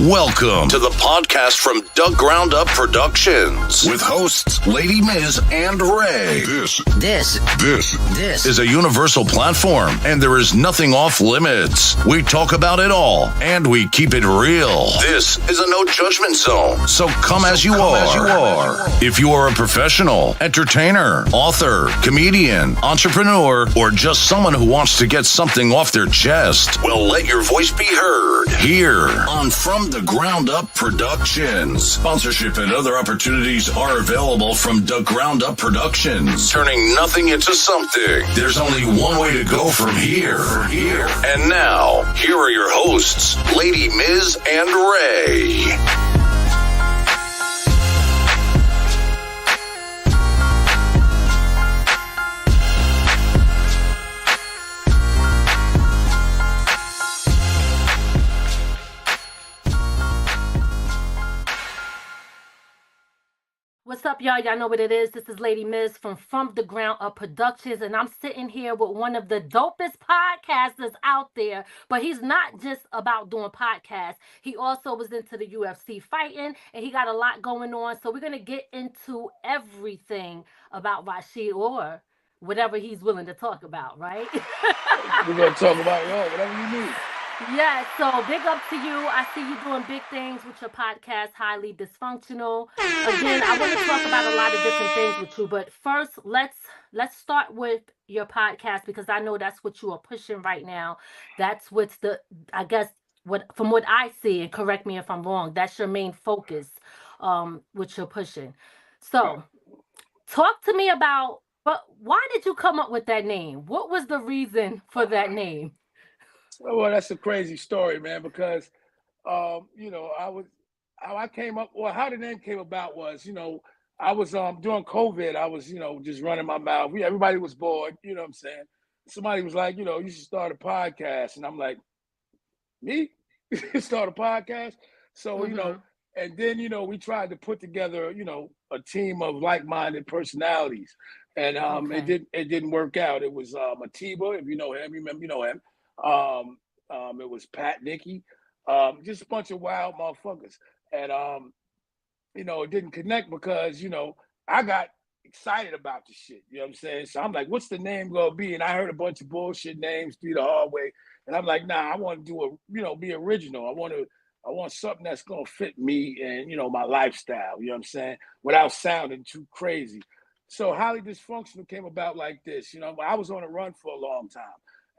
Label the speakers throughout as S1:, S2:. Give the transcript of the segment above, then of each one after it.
S1: Welcome to the podcast from Doug Ground Up Productions with hosts Lady Miz and Ray. This is a universal platform, and there is nothing off limits. We talk about it all, and we keep it real. This is a no judgment zone, so come as you are. If you are a professional, entertainer, author, comedian, entrepreneur, or just someone who wants to get something off their chest, well, let your voice be heard here on From the Ground Up Productions. Sponsorship and other opportunities are available from the Ground Up Productions. Turning nothing into something. There's only one way to go from here. And now, here are your hosts, Lady Miz and Ray.
S2: What's up, y'all? Y'all know what it is. This is Lady Miz from the Ground Up Productions, and I'm sitting here with one of the dopest podcasters out there. But he's not just about doing podcasts. He also was into the UFC fighting, and he got a lot going on. So we're going to get into everything about Rashid, or whatever he's willing to talk about, right?
S3: We're going to talk about whatever you need.
S2: Yeah, so big up to you. I see you doing big things with your podcast, Highly Dysfunctional. Again, I want to talk about a lot of different things with you, but first, let's start with your podcast, because I know that's what you are pushing right now. That's what's from what I see, and correct me if I'm wrong, that's your main focus, what you're pushing. So, talk to me about, why did you come up with that name? What was the reason for that name?
S3: Well, that's a crazy story, man, because, how I came up, how the name came about was, I was during COVID, I was, just running my mouth. Everybody was bored, you know what I'm saying? Somebody was like, you should start a podcast. And I'm like, me? Start a podcast? So, and then, we tried to put together, a team of like-minded personalities. And it didn't work out. It was Atiba, if you know him, you know him. It was Pat Nicky, just a bunch of wild motherfuckers. And, it didn't connect because, I got excited about the shit, you know what I'm saying? So I'm like, what's the name gonna be? And I heard a bunch of bullshit names through the hard way. And I'm like, nah, I want to do be original. I want something that's gonna fit me and, my lifestyle, you know what I'm saying? Without sounding too crazy. So Highly Dysfunctional came about like this, I was on a run for a long time.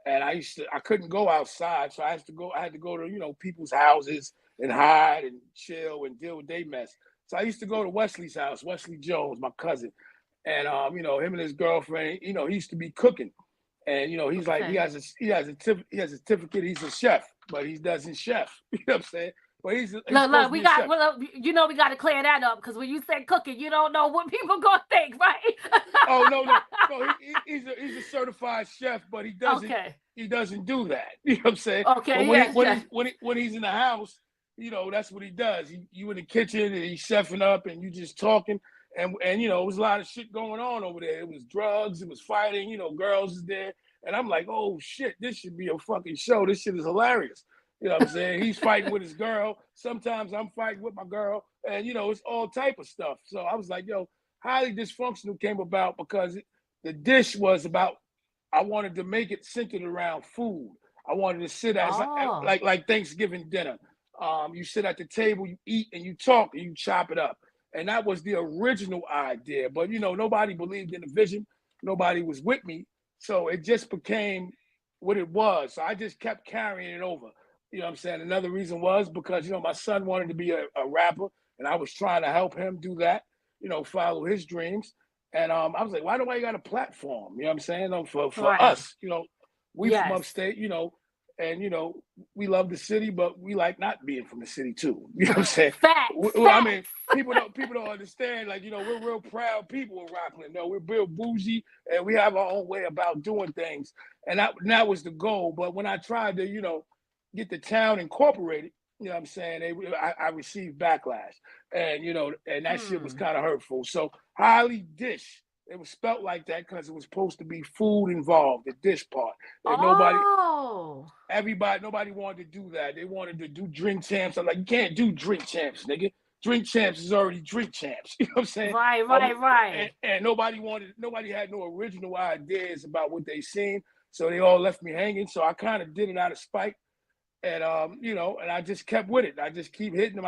S3: And I couldn't go outside, so I had to go to, people's houses and hide and chill and deal with their mess. So I used to go to Wesley's house, Wesley Jones, my cousin. And, him and his girlfriend, he used to be cooking. And, he's like, he has a certificate, he's a chef, but he doesn't chef. You know what I'm saying? But look,
S2: we got to clear that up, because when you say cooking, you don't know what people gonna think, right?
S3: Oh no, he's a certified chef, but he doesn't do that. You know what I'm saying?
S2: Okay,
S3: but when he's in the house, that's what he does. You in the kitchen and he's chefing up, and you just talking, and it was a lot of shit going on over there. It was drugs, it was fighting, girls is there, and I'm like, oh shit, this should be a fucking show. This shit is hilarious. You know what I'm saying? He's fighting with his girl. Sometimes I'm fighting with my girl. And, it's all type of stuff. So I was like, Highly Dysfunctional came about because the dish was about, I wanted to make it centered around food. I wanted to sit as like Thanksgiving dinner. You sit at the table, you eat and you talk and you chop it up. And that was the original idea. But, nobody believed in the vision. Nobody was with me. So it just became what it was. So I just kept carrying it over. You know what I'm saying? Another reason was because, my son wanted to be a rapper, and I was trying to help him do that, follow his dreams. And I was like, why do I got a platform? You know what I'm saying? For us, we from upstate, and, we love the city, but we like not being from the city too. You know what I'm saying? I mean, people don't understand, like, we're real proud people in Rockland. No, we're real bougie, and we have our own way about doing things. And that was the goal. But when I tried to, get the town incorporated, you know what I'm saying? I received backlash, and and that shit was kind of hurtful. So Highly Dish it was spelt like that because it was supposed to be food involved, the dish part. And nobody wanted to do that. They wanted to do drink champs. I'm like, you can't do drink champs, nigga. Drink champs is already drink champs. You know what I'm saying?
S2: Right.
S3: And nobody had no original ideas about what they seen. So they all left me hanging. So I kind of did it out of spite. And and I just kept with it. I just keep hitting them.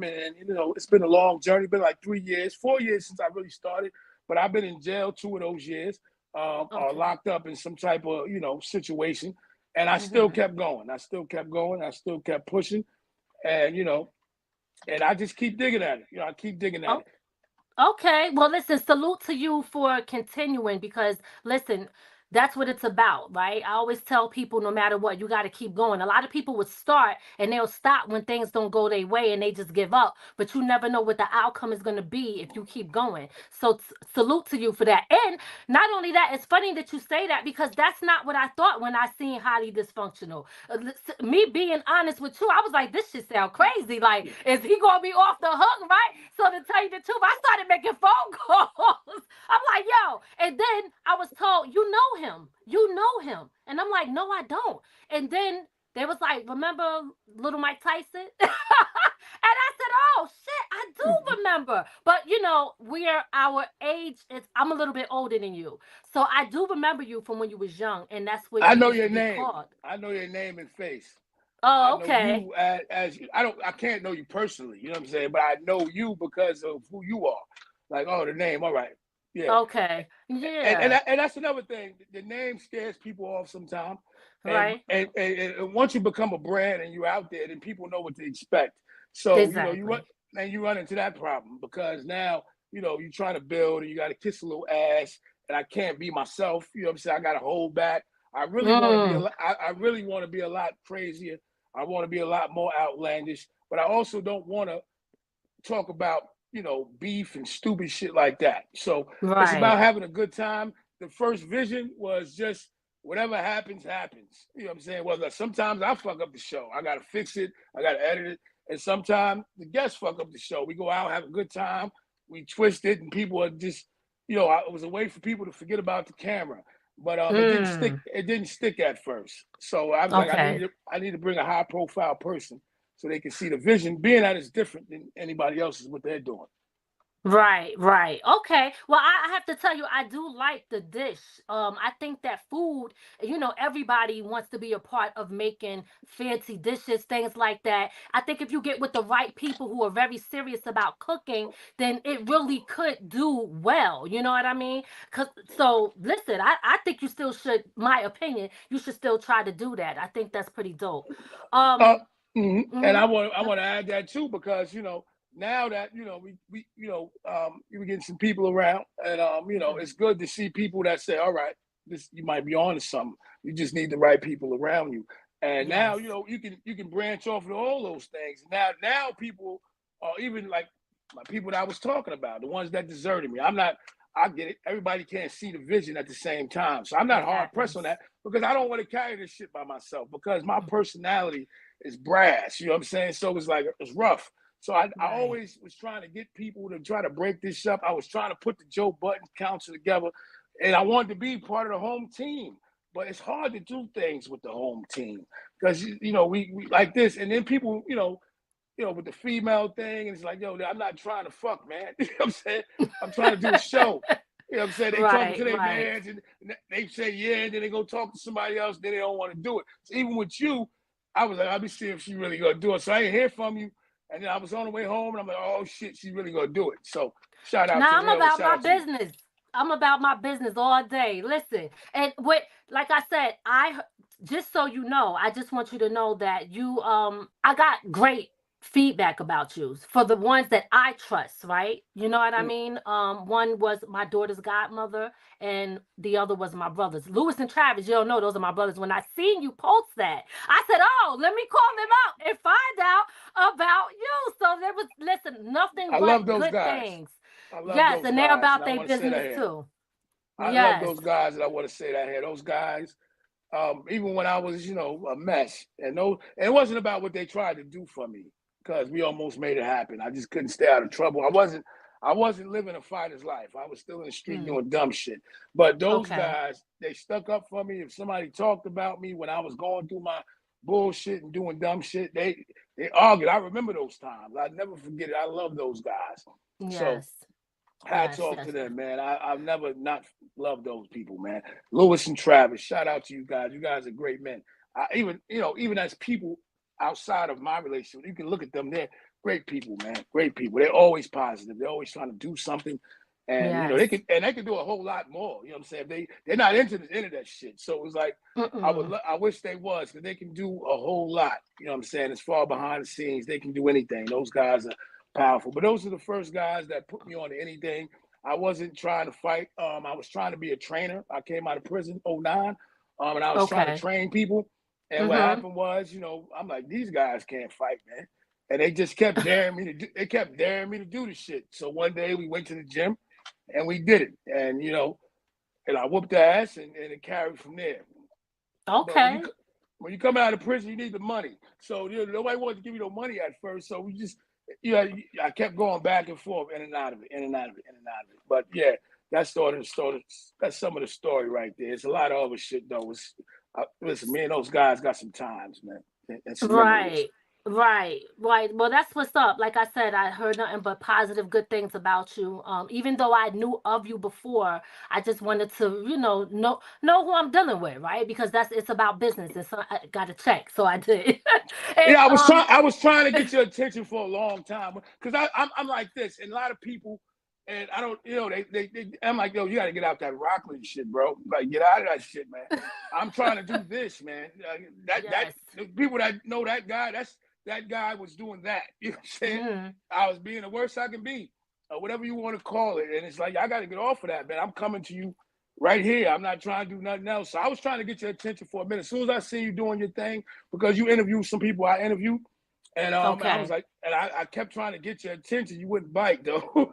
S3: And it's been a long journey. Been like 3 years, 4 years since I really started. But I've been in jail 2 of those years, locked up in some type of situation. And I still kept going. I still kept pushing, and and I just keep digging at it. I keep digging at it.
S2: Okay. Well, listen, salute to you for continuing, because listen, that's what it's about, right? I always tell people, no matter what, you got to keep going. A lot of people would start and they'll stop when things don't go their way and they just give up. But you never know what the outcome is going to be if you keep going. So salute to you for that. And not only that, it's funny that you say that, because that's not what I thought when I seen Highly Dysfunctional. Me being honest with you, I was like, this shit sound crazy. Like, is he going to be off the hook, right? So to tell you the truth, I started making phone calls. I'm like, yo. And then I was told, you know him. And I'm like, no, I don't. And then they was like, remember little Mike Tyson? And I said, oh shit, I do remember. But our age is, I'm a little bit older than you. So I do remember you from when you was young, and that's what
S3: I know your name. I know your name and face.
S2: Oh, okay.
S3: I know you as I can't know you personally, you know what I'm saying? But I know you because of who you are. Like, oh, the name, all right. Yeah.
S2: Okay. Yeah.
S3: And that's another thing. The name scares people off sometimes.
S2: Right.
S3: And once you become a brand and you're out there, then people know what to expect. So
S2: exactly.
S3: you run into that problem, because now you're trying to build and you got to kiss a little ass, and I can't be myself. You know what I'm saying? I got to hold back. I really want to be a lot crazier. I want to be a lot more outlandish, but I also don't want to talk about beef and stupid shit like that. So It's about having a good time. The first vision was just whatever happens, happens. You know what I'm saying? Well, sometimes I fuck up the show. I got to fix it. I got to edit it. And sometimes the guests fuck up the show. We go out, have a good time. We twist it, and people are just, it was a way for people to forget about the camera. But it didn't stick at first. So I was like, I need to bring a high profile person so they can see the vision, being that it's different than anybody else's what they're doing.
S2: Right. Okay. Well, I have to tell you, I do like the dish. I think that food, everybody wants to be a part of making fancy dishes, things like that. I think if you get with the right people who are very serious about cooking, then it really could do well. You know what I mean? So listen, I think you still should, my opinion, you should still try to do that. I think that's pretty dope.
S3: And I want to add that too, because now that we getting some people around, and it's good to see people that say, all right, this, you might be on to something. You just need the right people around you. And now you can branch off of all those things. Now people are even like my people that I was talking about, the ones that deserted me. I get it. Everybody can't see the vision at the same time. So I'm not hard pressed on that, because I don't want to carry this shit by myself, because my personality is brass. You know what I'm saying? So it's rough. So I always was trying to get people to try to break this up. I was trying to put the Joe Budden Council together, and I wanted to be part of the home team. But it's hard to do things with the home team, because we like this, and then people with the female thing, and it's like, yo, I'm not trying to fuck, man. You know what I'm saying? I'm trying to do a show. You know what I'm saying? They talking to their mans, and they say yeah, and then they go talk to somebody else, then they don't want to do it. So even with you, I was like, I'll be seeing if she really gonna do it. So I didn't hear from you. And then I was on the way home, and I'm like, oh shit, she's really gonna do it. So shout out to
S2: I'm about my business. I'm about my business all day. Listen, and like I said, just so you know, I just want you to know that I got great feedback about you for the ones that I trust, right? You know what I mean? One was my daughter's godmother, and the other was my brothers. Lewis and Travis, you don't know, those are my brothers. When I seen you post that, I said, oh, let me call them out and find out about you. So there was, listen, nothing but good things. Yes, and they're about their business too.
S3: I love those guys, and I want to say that here. Those guys, even when I was, a mess, and it wasn't about what they tried to do for me, because we almost made it happen. I just couldn't stay out of trouble. I wasn't living a fighter's life. I was still in the street doing dumb shit. But those guys, they stuck up for me. If somebody talked about me when I was going through my bullshit and doing dumb shit, they argued. I remember those times. I never forget it. I love those guys.
S2: Yes.
S3: So hats off to them, man. I've never not loved those people, man. Lewis and Travis, shout out to you guys. You guys are great men. Even as people outside of my relationship, you can look at them. They're great people, man. Great people. They're always positive. They're always trying to do something. And they can do a whole lot more. You know what I'm saying? They're not into that shit. So it was like I wish they was, because they can do a whole lot. You know what I'm saying? As far behind the scenes, they can do anything. Those guys are powerful. But those are the first guys that put me on to anything. I wasn't trying to fight. I was trying to be a trainer. I came out of prison 2009, and I was trying to train people. And what happened was, I'm like, these guys can't fight, man. And they just kept daring me to do the shit. So one day we went to the gym and we did it. And and I whooped their ass and it carried from there.
S2: Okay.
S3: When you come out of prison, you need the money. So nobody wanted to give you no money at first. So we just I kept going back and forth, in and out of it, in and out of it, in and out of it. But yeah, that's some of the story right there. It's a lot of other shit though. Listen, me and those guys got some times, man.
S2: Right. Well, that's what's up. Like I said, I heard nothing but positive, good things about you. Even though I knew of you before, I just wanted to, know who I'm dealing with, right? Because it's about business. And so I got to check, so I did. And,
S3: I was trying to get your attention for a long time, because I'm like this, and a lot of people. And I don't, I'm like, yo, you got to get out that Rockland shit, bro. Like, get out of that shit, man. I'm trying to do this, man. That people that know that guy, that guy was doing that. You know what I'm saying? Mm-hmm. I was being the worst I can be, or whatever you want to call it. And it's like, I got to get off of that, man. I'm coming to you right here. I'm not trying to do nothing else. So I was trying to get your attention for a minute. As soon as I see you doing your thing, because you interviewed some people I interviewed, and I was like, and I kept trying to get your attention. You wouldn't bite, though.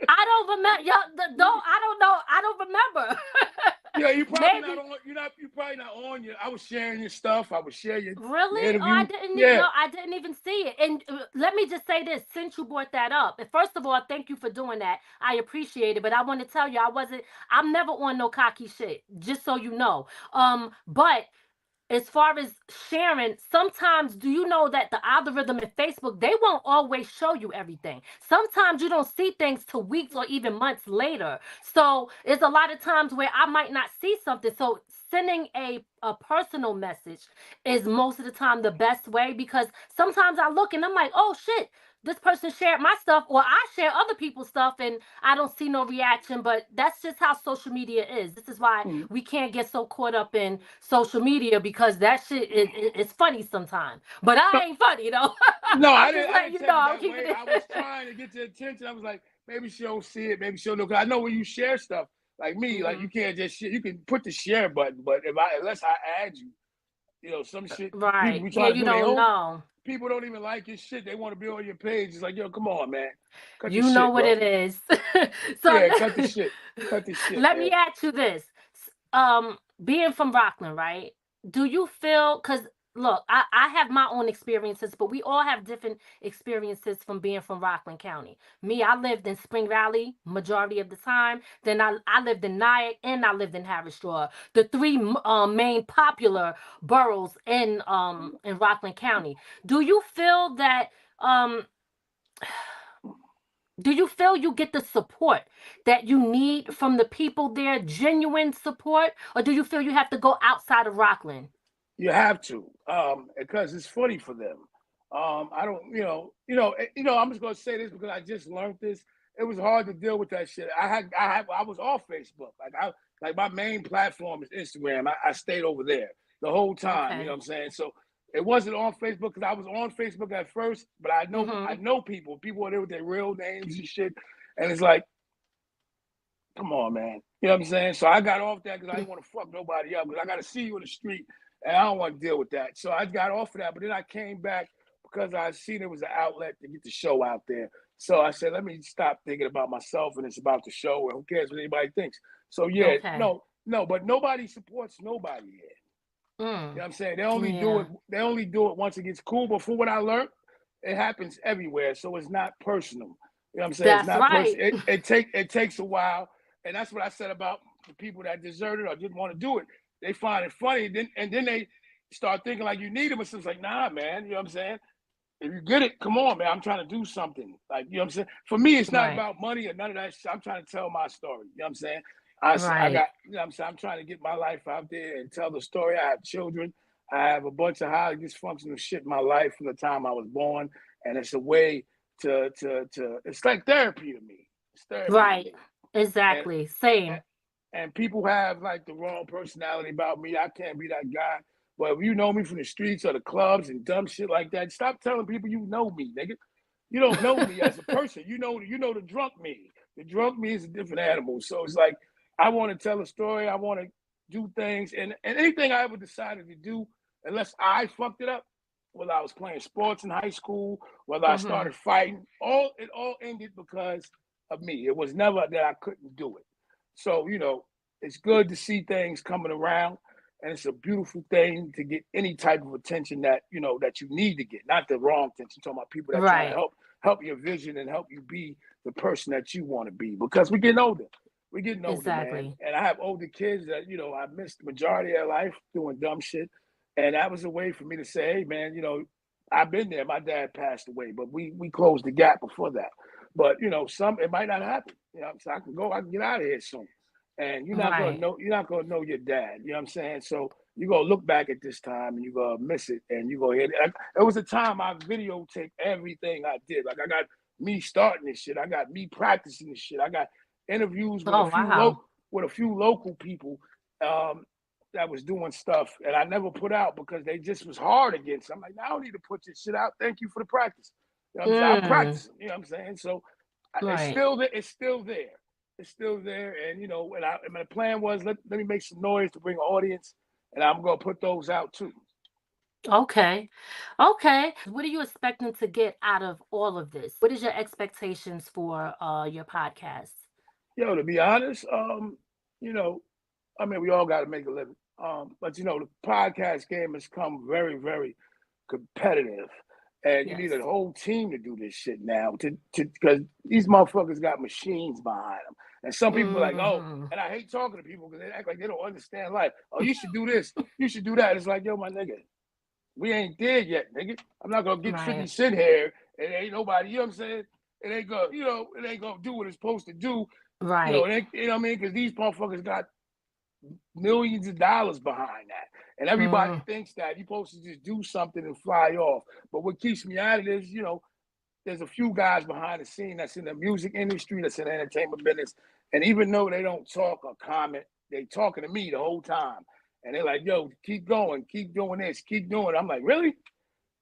S2: I don't remember. I don't know. I don't remember.
S3: Yeah, you probably not on. You're probably not on. I was sharing your stuff. I was sharing your
S2: Really? Oh, I didn't. No, I didn't even see it. And let me just say this: since you brought that up, and first of all, thank you for doing that. I appreciate it. But I want to tell you, I'm never on no cocky shit. Just so you know. But as far as sharing, sometimes, do you know that the algorithm in Facebook, they won't always show you everything. Sometimes you don't see things till weeks or even months later. So it's a lot of times where I might not see something. So sending a personal message is most of the time the best way, because sometimes I look and I'm like, oh shit, this person shared my stuff, or I share other people's stuff and I don't see no reaction. But that's just how social media is. This is why we can't get so caught up in social media, because that shit is funny sometimes. But I ain't funny, though.
S3: No, I didn't take it that way. I was trying to get your attention. I was like, maybe she don't see it. Maybe she'll know. Because I know when you share stuff, like me, like you can't just share. You can put the share button, but unless I add you, some shit.
S2: Right. You don't know.
S3: People don't even like your shit. They want to be on your page. It's like, yo, come on, man.
S2: Cut you know shit, what bro. It is.
S3: So cut the shit. Cut the shit.
S2: Let me ask you this. Being from Rockland, right? Do you feel, because look, I have my own experiences, but we all have different experiences from being from Rockland County. Me, I lived in Spring Valley majority of the time. Then I lived in Nyack, and I lived in Harris Straw, the three main popular boroughs in Rockland County. Do you feel that do you feel you get the support that you need from the people there, genuine support, or do you feel you have to go outside of Rockland?
S3: You have to, because it's funny for them. I don't, I'm just gonna say this because I just learned this. It was hard to deal with that shit. I was off Facebook. Like my main platform is Instagram. I stayed over there the whole time. Okay. You know what I'm saying? So it wasn't on Facebook, because I was on Facebook at first, but I know people are there with their real names and shit, and it's like, come on, man. You know what I'm saying? So I got off that because I didn't want to fuck nobody up, because I got to see you in the street. And I don't want to deal with that. So I got off of that. But then I came back because I seen it was an outlet to get the show out there. So I said, let me stop thinking about myself, and it's about the show, and who cares what anybody thinks. So yeah, no, but nobody supports nobody here. You know what I'm saying? They only do it once it gets cool. But from what I learned, it happens everywhere. So it's not personal. You know what I'm saying? It's
S2: That's
S3: not
S2: right.
S3: personal. It takes a while, and that's what I said about the people that deserted or didn't want to do it. They find it funny, and then they start thinking like you need them. It's like, nah, man. You know what I'm saying? If you get it, come on, man. I'm trying to do something. Like, you know what I'm saying? For me, it's not
S2: Right.
S3: about money or none of that shit. I'm trying to tell my story. You know what I'm saying? I
S2: Right.
S3: got, you know what I'm saying? I'm trying to get my life out there and tell the story. I have children. I have a bunch of highly dysfunctional shit in my life from the time I was born. And it's a way to it's like therapy to me. It's therapy to
S2: Right.
S3: me.
S2: Exactly.
S3: And,
S2: Same.
S3: and people have like the wrong personality about me. I can't be that guy. But if you know me from the streets or the clubs and dumb shit like that, stop telling people you know me, nigga. You don't know me as a person. You know the drunk me. The drunk me is a different animal. So it's like I want to tell a story. I want to do things, and anything I ever decided to do, unless I fucked it up, whether I was playing sports in high school, whether I started fighting, it all ended because of me. It was never that I couldn't do it. So, you know, it's good to see things coming around, and it's a beautiful thing to get any type of attention that, you know, that you need to get, not the wrong attention. I'm talking about people that trying to
S2: Right.
S3: help your vision and help you be the person that you want to be, because we're getting older. We're getting older, man.
S2: Exactly.
S3: And I have older kids that, you know, I missed the majority of their life doing dumb shit. And that was a way for me to say, hey, man, you know, I've been there. My dad passed away, but we closed the gap before that. But, you know, it might not happen. You know, so I can get out of here soon. And
S2: Right.
S3: you're not gonna know your dad. You know what I'm saying? So you're gonna look back at this time and you're gonna miss it, and you're gonna hit it. There was a time I videotaped everything I did. Like I got me starting this shit, I got me practicing this shit, I got interviews with
S2: Oh, wow.
S3: a few local people um, that was doing stuff, and I never put out because they just was hard against. I'm like, I don't need to put this shit out. Thank you for the practice. You know what I'm saying? I'm
S2: Mm.
S3: practicing. You know what I'm saying? So it's
S2: Right.
S3: still there. It's still there. It's still there. And you know, and my plan was let me make some noise to bring an audience, and I'm gonna put those out too.
S2: Okay. Okay. What are you expecting to get out of all of this? What is your expectations for your podcast?
S3: Yo, to be honest, you know, I mean, we all got to make a living. But you know, the podcast game has come very, very competitive, and you need
S2: Yes.
S3: a whole team to do this shit now. To because these motherfuckers got machines behind them, and some people are like, oh,
S2: Hmm.
S3: and I hate talking to people because they act like they don't understand life. Oh, you should do this, you should do that. It's like, yo, my nigga, we ain't there yet, nigga. I'm not gonna get 50
S2: Right.
S3: Cent here, and ain't nobody. You know what I'm saying? It ain't gonna, you know, it ain't gonna do what it's supposed to do. You know,
S2: Right.
S3: you know what I mean? Because these motherfuckers got millions of dollars behind that. And everybody
S2: Mm.
S3: thinks that you're supposed to just do something and fly off. But what keeps me out of this, you know, there's a few guys behind the scene that's in the music industry, that's in the entertainment business. And even though they don't talk or comment, they talking to me the whole time. And they're like, yo, keep going, keep doing this, keep doing it. I'm like, really?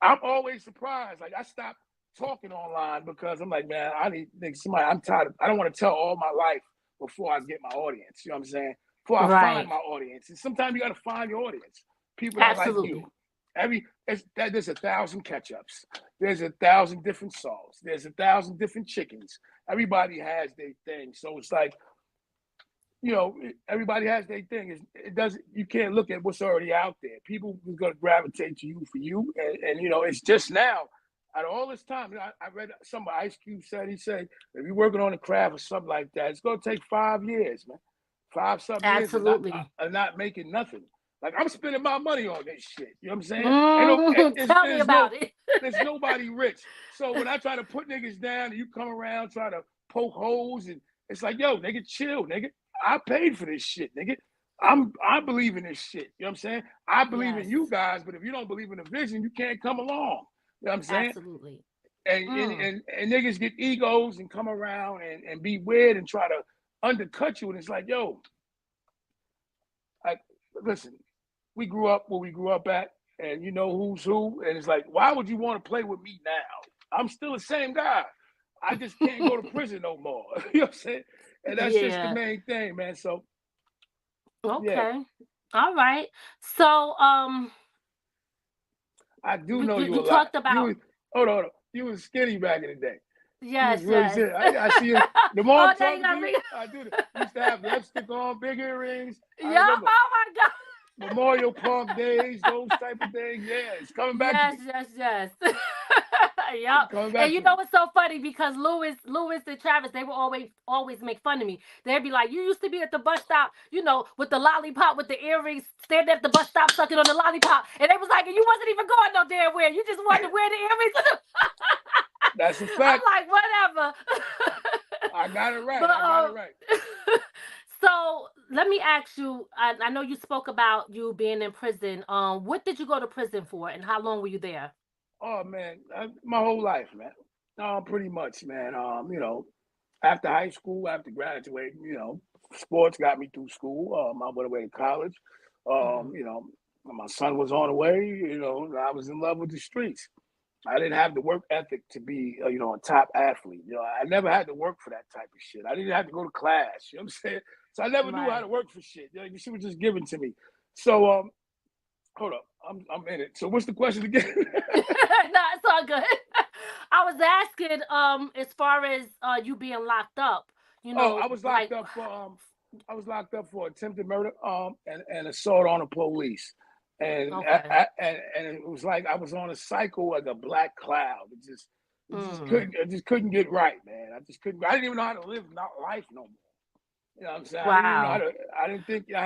S3: I'm always surprised. Like I stopped talking online because I'm like, man, I need somebody. I'm tired I don't want to tell all my life before I get my audience. You know what I'm saying? Before I find
S2: Right.
S3: my audience. And sometimes you got to find your audience. People that like you.
S2: Absolutely.
S3: There's 1,000 ketchups. There's 1,000 different salts. There's 1,000 different chickens. Everybody has their thing. So it's like, you know, everybody has their thing. It doesn't. You can't look at what's already out there. People are going to gravitate to you for you, and you know, it's just now. Out of all this time, you know, I read something Ice Cube said. He said, if you're working on a craft or something like that, it's going to take 5 years, man. 5 some years
S2: Absolutely.
S3: of not making nothing. Like I'm spending my money on this shit. You know what I'm saying? Ain't no,
S2: Tell me about it.
S3: there's nobody rich. So when I try to put niggas down, and you come around try to poke holes, and it's like, yo, nigga, chill, nigga. I paid for this shit, nigga. I believe in this shit. You know what I'm saying? I believe in
S2: Yes.
S3: you guys, but if you don't believe in the vision, you can't come along. You know what I'm saying?
S2: Absolutely.
S3: And niggas get egos and come around and be weird and try to undercut you. And it's like, yo, like, listen, we grew up where we grew up at, and you know who's who. And it's like, why would you want to play with me now? I'm still the same guy. I just can't go to prison no more. You know what I'm saying? And that's just the
S2: Yeah.
S3: main thing, man. So yeah,
S2: Okay. All right. So,
S3: I do
S2: you,
S3: know
S2: you
S3: you a
S2: you
S3: lot.
S2: talked about
S3: Hold on. You was skinny back in the day. You was
S2: yes,
S3: really
S2: yes.
S3: skinny. I see you. The more
S2: Oh,
S3: I'm
S2: now you
S3: talking to
S2: got
S3: you,
S2: me.
S3: I do. You used to have lipstick on, big earrings. I
S2: Yup.
S3: remember
S2: Oh my God.
S3: Memorial Park days, those type of things. Yeah, it's coming back to
S2: Yes,
S3: me.
S2: yes, yes. Yep.
S3: Coming back
S2: And you
S3: to
S2: know what's so funny, because Lewis and Travis, they would always make fun of me. They'd be like, "You used to be at the bus stop, with the lollipop, with the earrings, standing at the bus stop, sucking on the lollipop." And they was like, "And you wasn't even going no damn where. You just wanted to wear the earrings."
S3: That's a fact.
S2: I'm like, whatever.
S3: I got it right.
S2: But,
S3: I got it right.
S2: So let me ask you. I know you spoke about you being in prison. What did you go to prison for, and how long were you there?
S3: Oh man, my whole life, man. Pretty much, man. After high school, after graduating, sports got me through school. I went away to college.
S2: Mhm.
S3: My son was on the way. I was in love with the streets. I didn't have the work ethic to be, a top athlete. I never had to work for that type of shit. I didn't have to go to class. You know what I'm saying? So I never knew how to
S2: Right.
S3: work for shit. Shit was just given to me. So hold up, I'm in it. So what's the question again?
S2: No, it's all good. I was asking, as far as you being locked up,
S3: Oh, I was locked
S2: like,
S3: up for attempted murder, and assault on the police, and
S2: okay.
S3: and it was like I was on a cycle like a black cloud.
S2: Mm,
S3: I just couldn't get right, man. I just couldn't. I didn't even know how to live life no more. You know what I'm saying? I didn't even know how
S2: wow.
S3: to. I didn't think I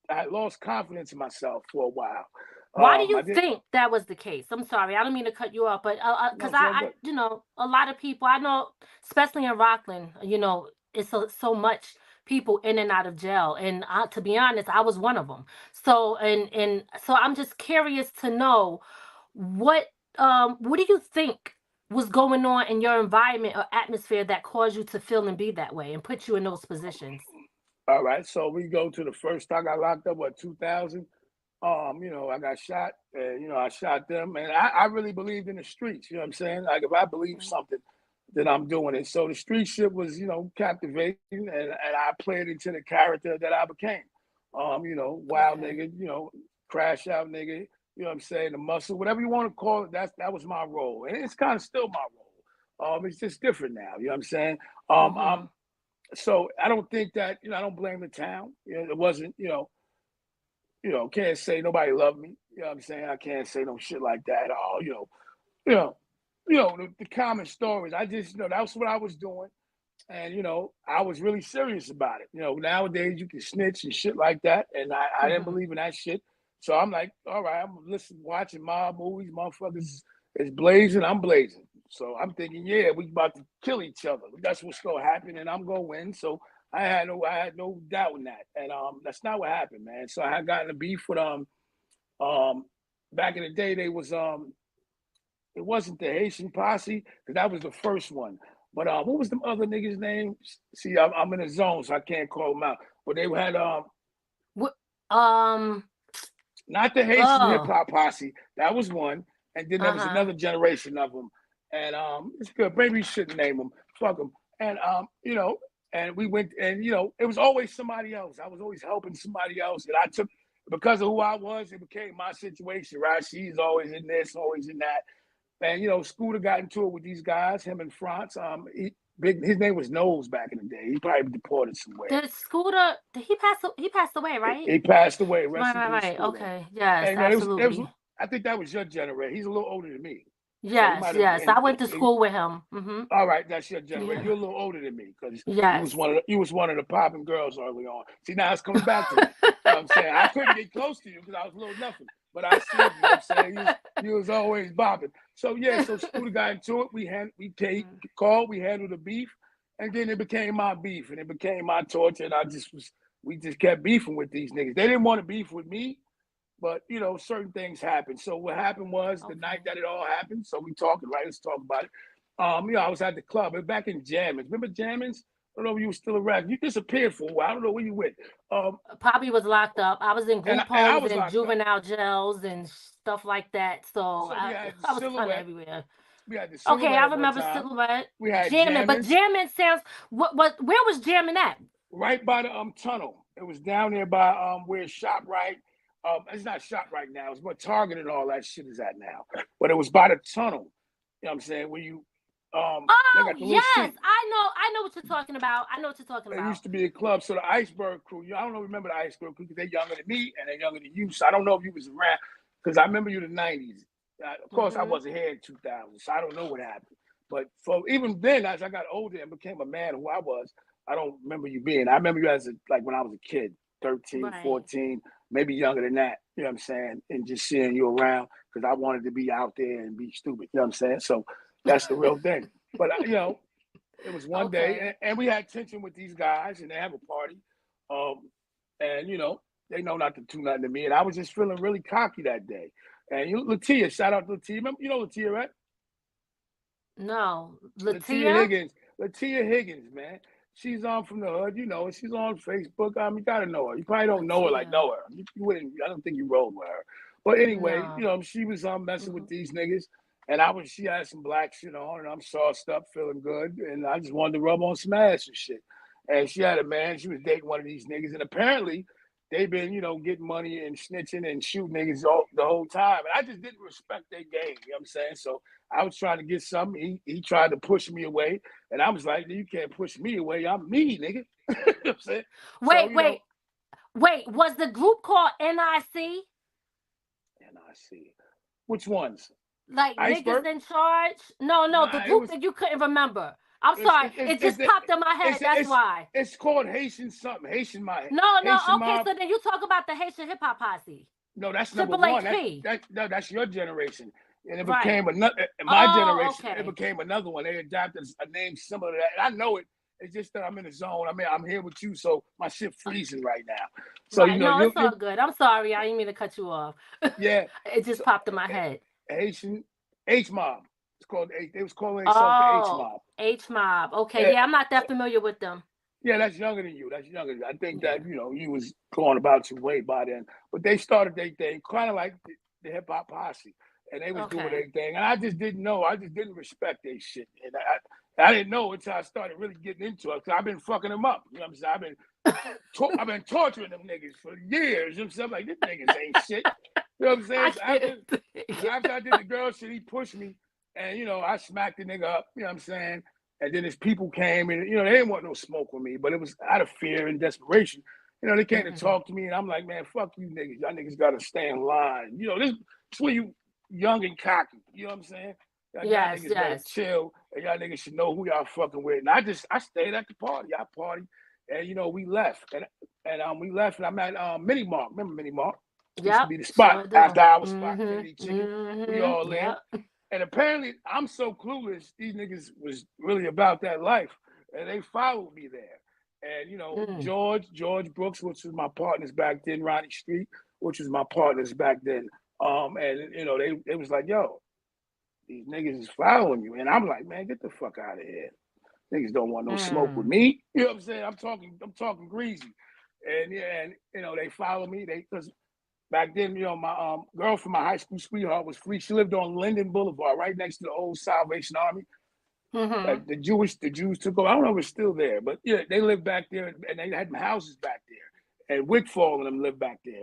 S3: had lost confidence in myself for a while.
S2: Why do
S3: I
S2: you
S3: did.
S2: think that was the case? I'm sorry, I don't mean to cut you off, but
S3: No,
S2: because
S3: it's all good.
S2: a lot of people I know, especially in Rockland, it's so much people in and out of jail, and to be honest, I was one of them. So and so I'm just curious to know what what do you think was going on in your environment or atmosphere that caused you to feel and be that way and put you in those positions?
S3: All right, so we go to the first I got locked up, 2000. I got shot, and I shot them, and I really believed in the streets. You know what I'm saying? Like if I believe something, then I'm doing it. So the street shit was, captivating, and I played into the character that I became. Wild
S2: Okay.
S3: nigga, crash out nigga. You know what I'm saying? The muscle, whatever you want to call it. That was my role, and it's kind of still my role. It's just different now. You know what I'm saying?
S2: Mhm.
S3: So I don't think that I don't blame the town. It wasn't can't say nobody loved me. You know what I'm saying? I can't say no shit like that. Oh, you know, the common stories. I just, that's what I was doing. And, I was really serious about it. Nowadays you can snitch and shit like that. And I didn't
S2: Mhm.
S3: believe in that shit. So I'm like, all right, I'm listening, watching mob movies, motherfuckers is blazing, I'm blazing. So I'm thinking, yeah, we about to kill each other. That's what's gonna happen, and I'm gonna win. So I had no doubt in that. And that's not what happened, man. So I had gotten a beef with um back in the day they was it wasn't the Haitian posse, because that was the first one. But what was the other niggas' name? See, I'm in a zone, so I can't call them out. But they had
S2: What um
S3: not the Haitian hip
S2: oh,
S3: hop posse. That was one, and then there was
S2: uh-huh.
S3: another generation of them. And it's good. Maybe we shouldn't name them. Fuck them. And and we went, and it was always somebody else. I was always helping somebody else, and I took because of who I was. It became my situation. Right? She's always in this, always in that. And Scooter got into it with these guys. Him and France. His name was Nose back in the day. He probably deported somewhere.
S2: Did Scooter, did he passed away, right?
S3: He passed away. Rest
S2: Right,
S3: in
S2: right,
S3: peace,
S2: right.
S3: Scooter.
S2: Okay. Yes,
S3: And it was.
S2: absolutely.
S3: I think that was your generation. He's a little older than me, so he
S2: Yes,
S3: might have.
S2: yes. I went to school with him. Mhm.
S3: All right, that's your generation.
S2: Yeah.
S3: You're a little older than me because
S2: Yes.
S3: you was one of the popping girls early on. See, now it's coming back to me. You know what I'm saying? I couldn't get close to you because I was a little nothing. But I see, you know what I'm saying? You was always bopping. So yeah, so Scooter got into it. Called, we handled the beef, and then it became my beef, and it became my torture. And we just kept beefing with these niggas. They didn't want to beef with me, but certain things happen. So what happened was the night
S2: Okay.
S3: that it all happened. So we talking, right? Let's talk about it. I was at the club. Back in Jammins. Remember Jammins? I don't know if you were still around. You disappeared for a while. I don't know where you went.
S2: Poppy was locked up. I was in group
S3: And I
S2: homes
S3: was
S2: and
S3: locked up.
S2: juvenile jails and stuff like that. So
S3: So we had the
S2: I was kind of
S3: silhouette.
S2: everywhere.
S3: We had the
S2: Okay,
S3: silhouette
S2: I
S3: at one
S2: remember
S3: time.
S2: Silhouette.
S3: We had
S2: Jamming, but
S3: Jammins
S2: jamming sounds where was jamming at?
S3: right by the tunnel. It was down there by where ShopRite. It's not ShopRite now. It's where Target and all that shit is at now. But it was by the tunnel. You know what I'm saying? Where you they
S2: Oh
S3: got the little
S2: yes,
S3: street.
S2: I know what you're talking about. I know what you're talking
S3: There
S2: about.
S3: used to be a club. So the Iceberg crew, I don't know, remember the Iceberg crew because they're younger than me and they're younger than you. So I don't know if you was around because I remember you in the 90s. Of course, I wasn't here in 2000, so I don't know what happened. But even then, as I got older and became a man who I was, I don't remember you being. I remember you as when I was a kid, 13,
S2: Right.
S3: 14, maybe younger than that. You know what I'm saying? And just seeing you around because I wanted to be out there and be stupid. You know what I'm saying? So that's the real thing. But it was one day, and we had tension with these guys, and they have a party, and they know not to do nothing to me, and I was just feeling really cocky that day. And Latia, shout out to Latia. Remember, Latia, right?
S2: No,
S3: Latia Higgins, man. She's from the hood, she's on Facebook. You gotta know her. You probably don't know her like know her. You wouldn't. I don't think you rolled with her. But anyway, she was messing with these niggas, and she had some black shit on, and I'm sauced up, feeling good, and I just wanted to rub on some ass and shit. And she had a man. She was dating one of these niggas, and apparently they've been, getting money and snitching and shooting niggas the whole time. And I just didn't respect their game. You know what I'm saying? So I was trying to get something. He tried to push me away. And I was like, you can't push me away. I'm me, nigga. You know what I'm saying?
S2: Wait. Was the group called NIC?
S3: NIC. Which ones?
S2: Like
S3: Iceberg?
S2: Niggas in Charge? No, the group that you couldn't remember. I'm sorry, it just popped in my head. That's why.
S3: It's called Haitian something. Haitian Mob.
S2: No. Okay, so then you talk about the Haitian hip hop posse.
S3: No, that's number one. That's your generation. And it became another. In my generation, it became another one. They adapted a name similar to that. And I know it. It's just that I'm in the zone. I mean, I'm here with you, so my shit freezing right now. So
S2: it's all good. I'm sorry. I didn't mean to cut you off.
S3: Yeah,
S2: it just popped in my head.
S3: Haitian H Mob. It's called H. They was calling themselves the H Mob.
S2: H Mob. Okay, yeah, I'm not that familiar with them.
S3: Yeah, that's younger than you. I think that you was going about your way by then. But they started their thing, kind of like the hip hop posse, and they was doing their thing. And I just didn't know. I just didn't respect their shit, and I didn't know until I started really getting into it. Cause I've been fucking them up. You know what I'm saying? I've been torturing them niggas for years. You know what I'm saying? I'm like, this niggas ain't shit. You know what I'm saying? So after I did the girl shit, he pushed me. And, I smacked the nigga up, you know what I'm saying? And then his people came and, they didn't want no smoke with me, but it was out of fear and desperation. They came to talk to me and I'm like, man, fuck you niggas. Y'all niggas got to stay in line. This is when you young and cocky, you know what I'm saying? Y'all niggas better chill and y'all niggas should know who y'all fucking with. And I stayed at the party. I partied and, we left. And we left and I'm at Mini Mark. Remember Mini Mark? Used to be the spot after our spot, Kennedy Chicken. We all in. And apparently, I'm so clueless. These niggas was really about that life, and they followed me there. And George Brooks, which was my partners back then, Ronnie Street, which was my partners back then. And they was like, "Yo, these niggas is following you," and I'm like, "Man, get the fuck out of here. Niggas don't want no smoke with me." You know what I'm saying? I'm talking greasy, and they follow me. Because back then, my girl from my high school sweetheart was free. She lived on Linden Boulevard, right next to the old Salvation Army. Like the Jews took over. I don't know if it's still there, but yeah, they lived back there, and they had houses back there. And Wickfall and them lived back there.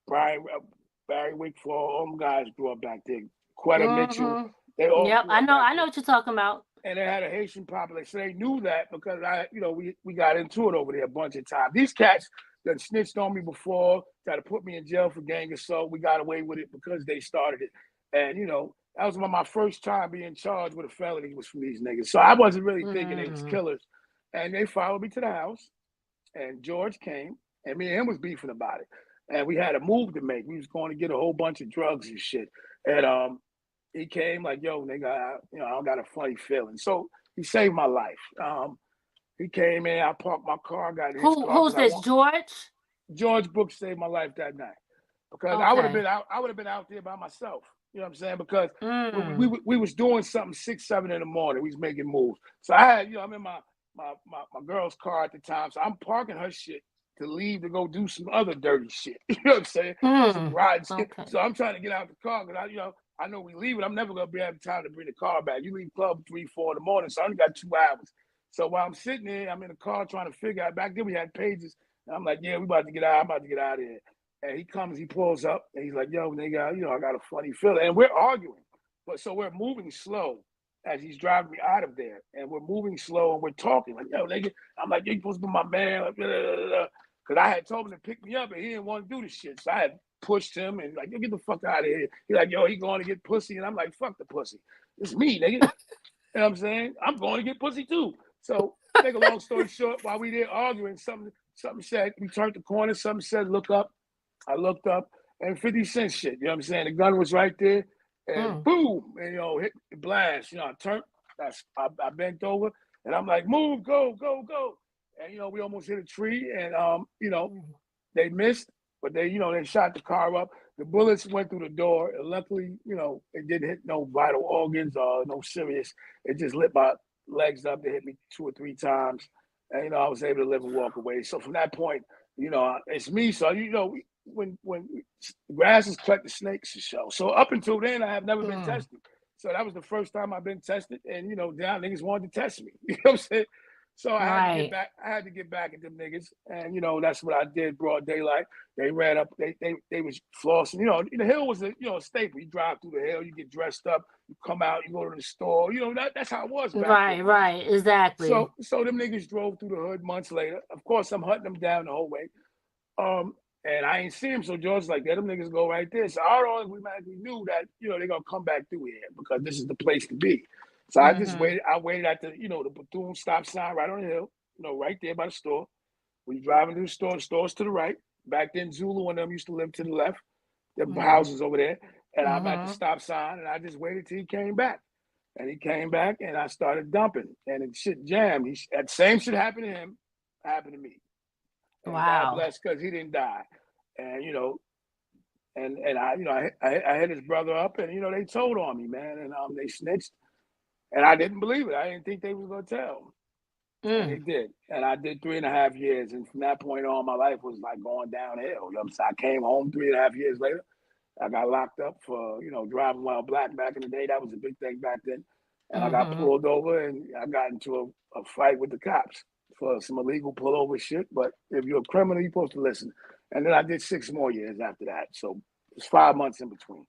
S3: Barry Wickfall, all them guys grew up back there. Quetta Mitchell, they all.
S2: Yep, I know what you're talking about.
S3: And they had a Haitian population. So they knew that because we got into it over there a bunch of times. These cats that snitched on me before, tried to put me in jail for gang assault. We got away with it because they started it. And, that was my first time being charged with a felony was from these niggas. So I wasn't really thinking they was killers. And they followed me to the house. And George came. And me and him was beefing about it. And we had a move to make. We was going to get a whole bunch of drugs and shit. And he came like, yo, nigga, I got a funny feeling. So he saved my life. He came in, I parked my car, got in his car.
S2: Who's this, George?
S3: George Brooks saved my life that night. Because I would have been out there by myself. You know what I'm saying? Because we was doing something 6, 7 in the morning. We was making moves. So I had, I'm in my girl's car at the time. So I'm parking her shit to leave to go do some other dirty shit. You know what I'm saying? Some rides. Okay. So I'm trying to get out the car because I know we leave it. I'm never gonna be having time to bring the car back. You leave club 3, 4 in the morning, so I only got 2 hours. So while I'm sitting there, I'm in the car trying to figure out. Back then we had pages. And I'm like, yeah, we about to get out. I'm about to get out of here. And he comes, he pulls up, and he's like, yo, nigga, I got a funny feeling. And we're arguing. But so we're moving slow as he's driving me out of there. And we're moving slow and we're talking. Like, yo, nigga, I'm like, you're supposed to be my man. Like, blah, blah, blah. Because I had told him to pick me up, and he didn't want to do the shit. So I had pushed him and like, yo, get the fuck out of here. He's like, yo, he going to get pussy. And I'm like, fuck the pussy. It's me, nigga. You know what I'm saying? I'm going to get pussy too. So make a long story short, while we there arguing, something said, we turned the corner, something said, look up. I looked up, and 50 Cent shit. You know what I'm saying? The gun was right there, and boom, and hit the blast. I turned, I bent over, and I'm like, move, go, go, go. And we almost hit a tree, and they missed, but they shot the car up. The bullets went through the door, and luckily, it didn't hit no vital organs or no serious. It just lit my legs up. They hit me 2 or 3 times, and I was able to live and walk away. So from that point, it's me. So when grass is cut, the snakes show. So up until then, I have never been tested. So that was the first time I've been tested, and down niggas wanted to test me. You know what I'm saying? So I had to get back. I had to get back at them niggas, and that's what I did. Broad daylight. They ran up. They was flossing. The hill was a staple. You drive through the hill, you get dressed up, you come out, you go to the store. That's how it was back then.
S2: Right, exactly.
S3: So them niggas drove through the hood months later. Of course, I'm hunting them down the whole way. And I ain't see him, so George's like, them niggas go right there. So I automatically knew that, they're gonna come back through here because this is the place to be. So I just waited. I waited at the, the Bethune stop sign right on the hill, right there by the store. We driving to the store. The store's to the right. Back then, Zulu and them used to live to the left. The houses over there. And I'm at the stop sign, and I just waited till he came back. And he came back, and I started dumping. And it shit jammed. That same shit happened to him, happened to me. And
S2: wow.
S3: God bless, because he didn't die. And and I hit his brother up, and they told on me, man, and they snitched, and I didn't believe it. I didn't think they was gonna tell. And they did, and I did 3.5 years, and from that point on, my life was like going downhill. You know what I'm saying? I came home 3.5 years later. I got locked up for driving while black back in the day. That was a big thing back then, and I got pulled over, and I got into a fight with the cops for some illegal pullover shit. But if you're a criminal, you're supposed to listen. And then I did 6 more years after that. So it's 5 months in between.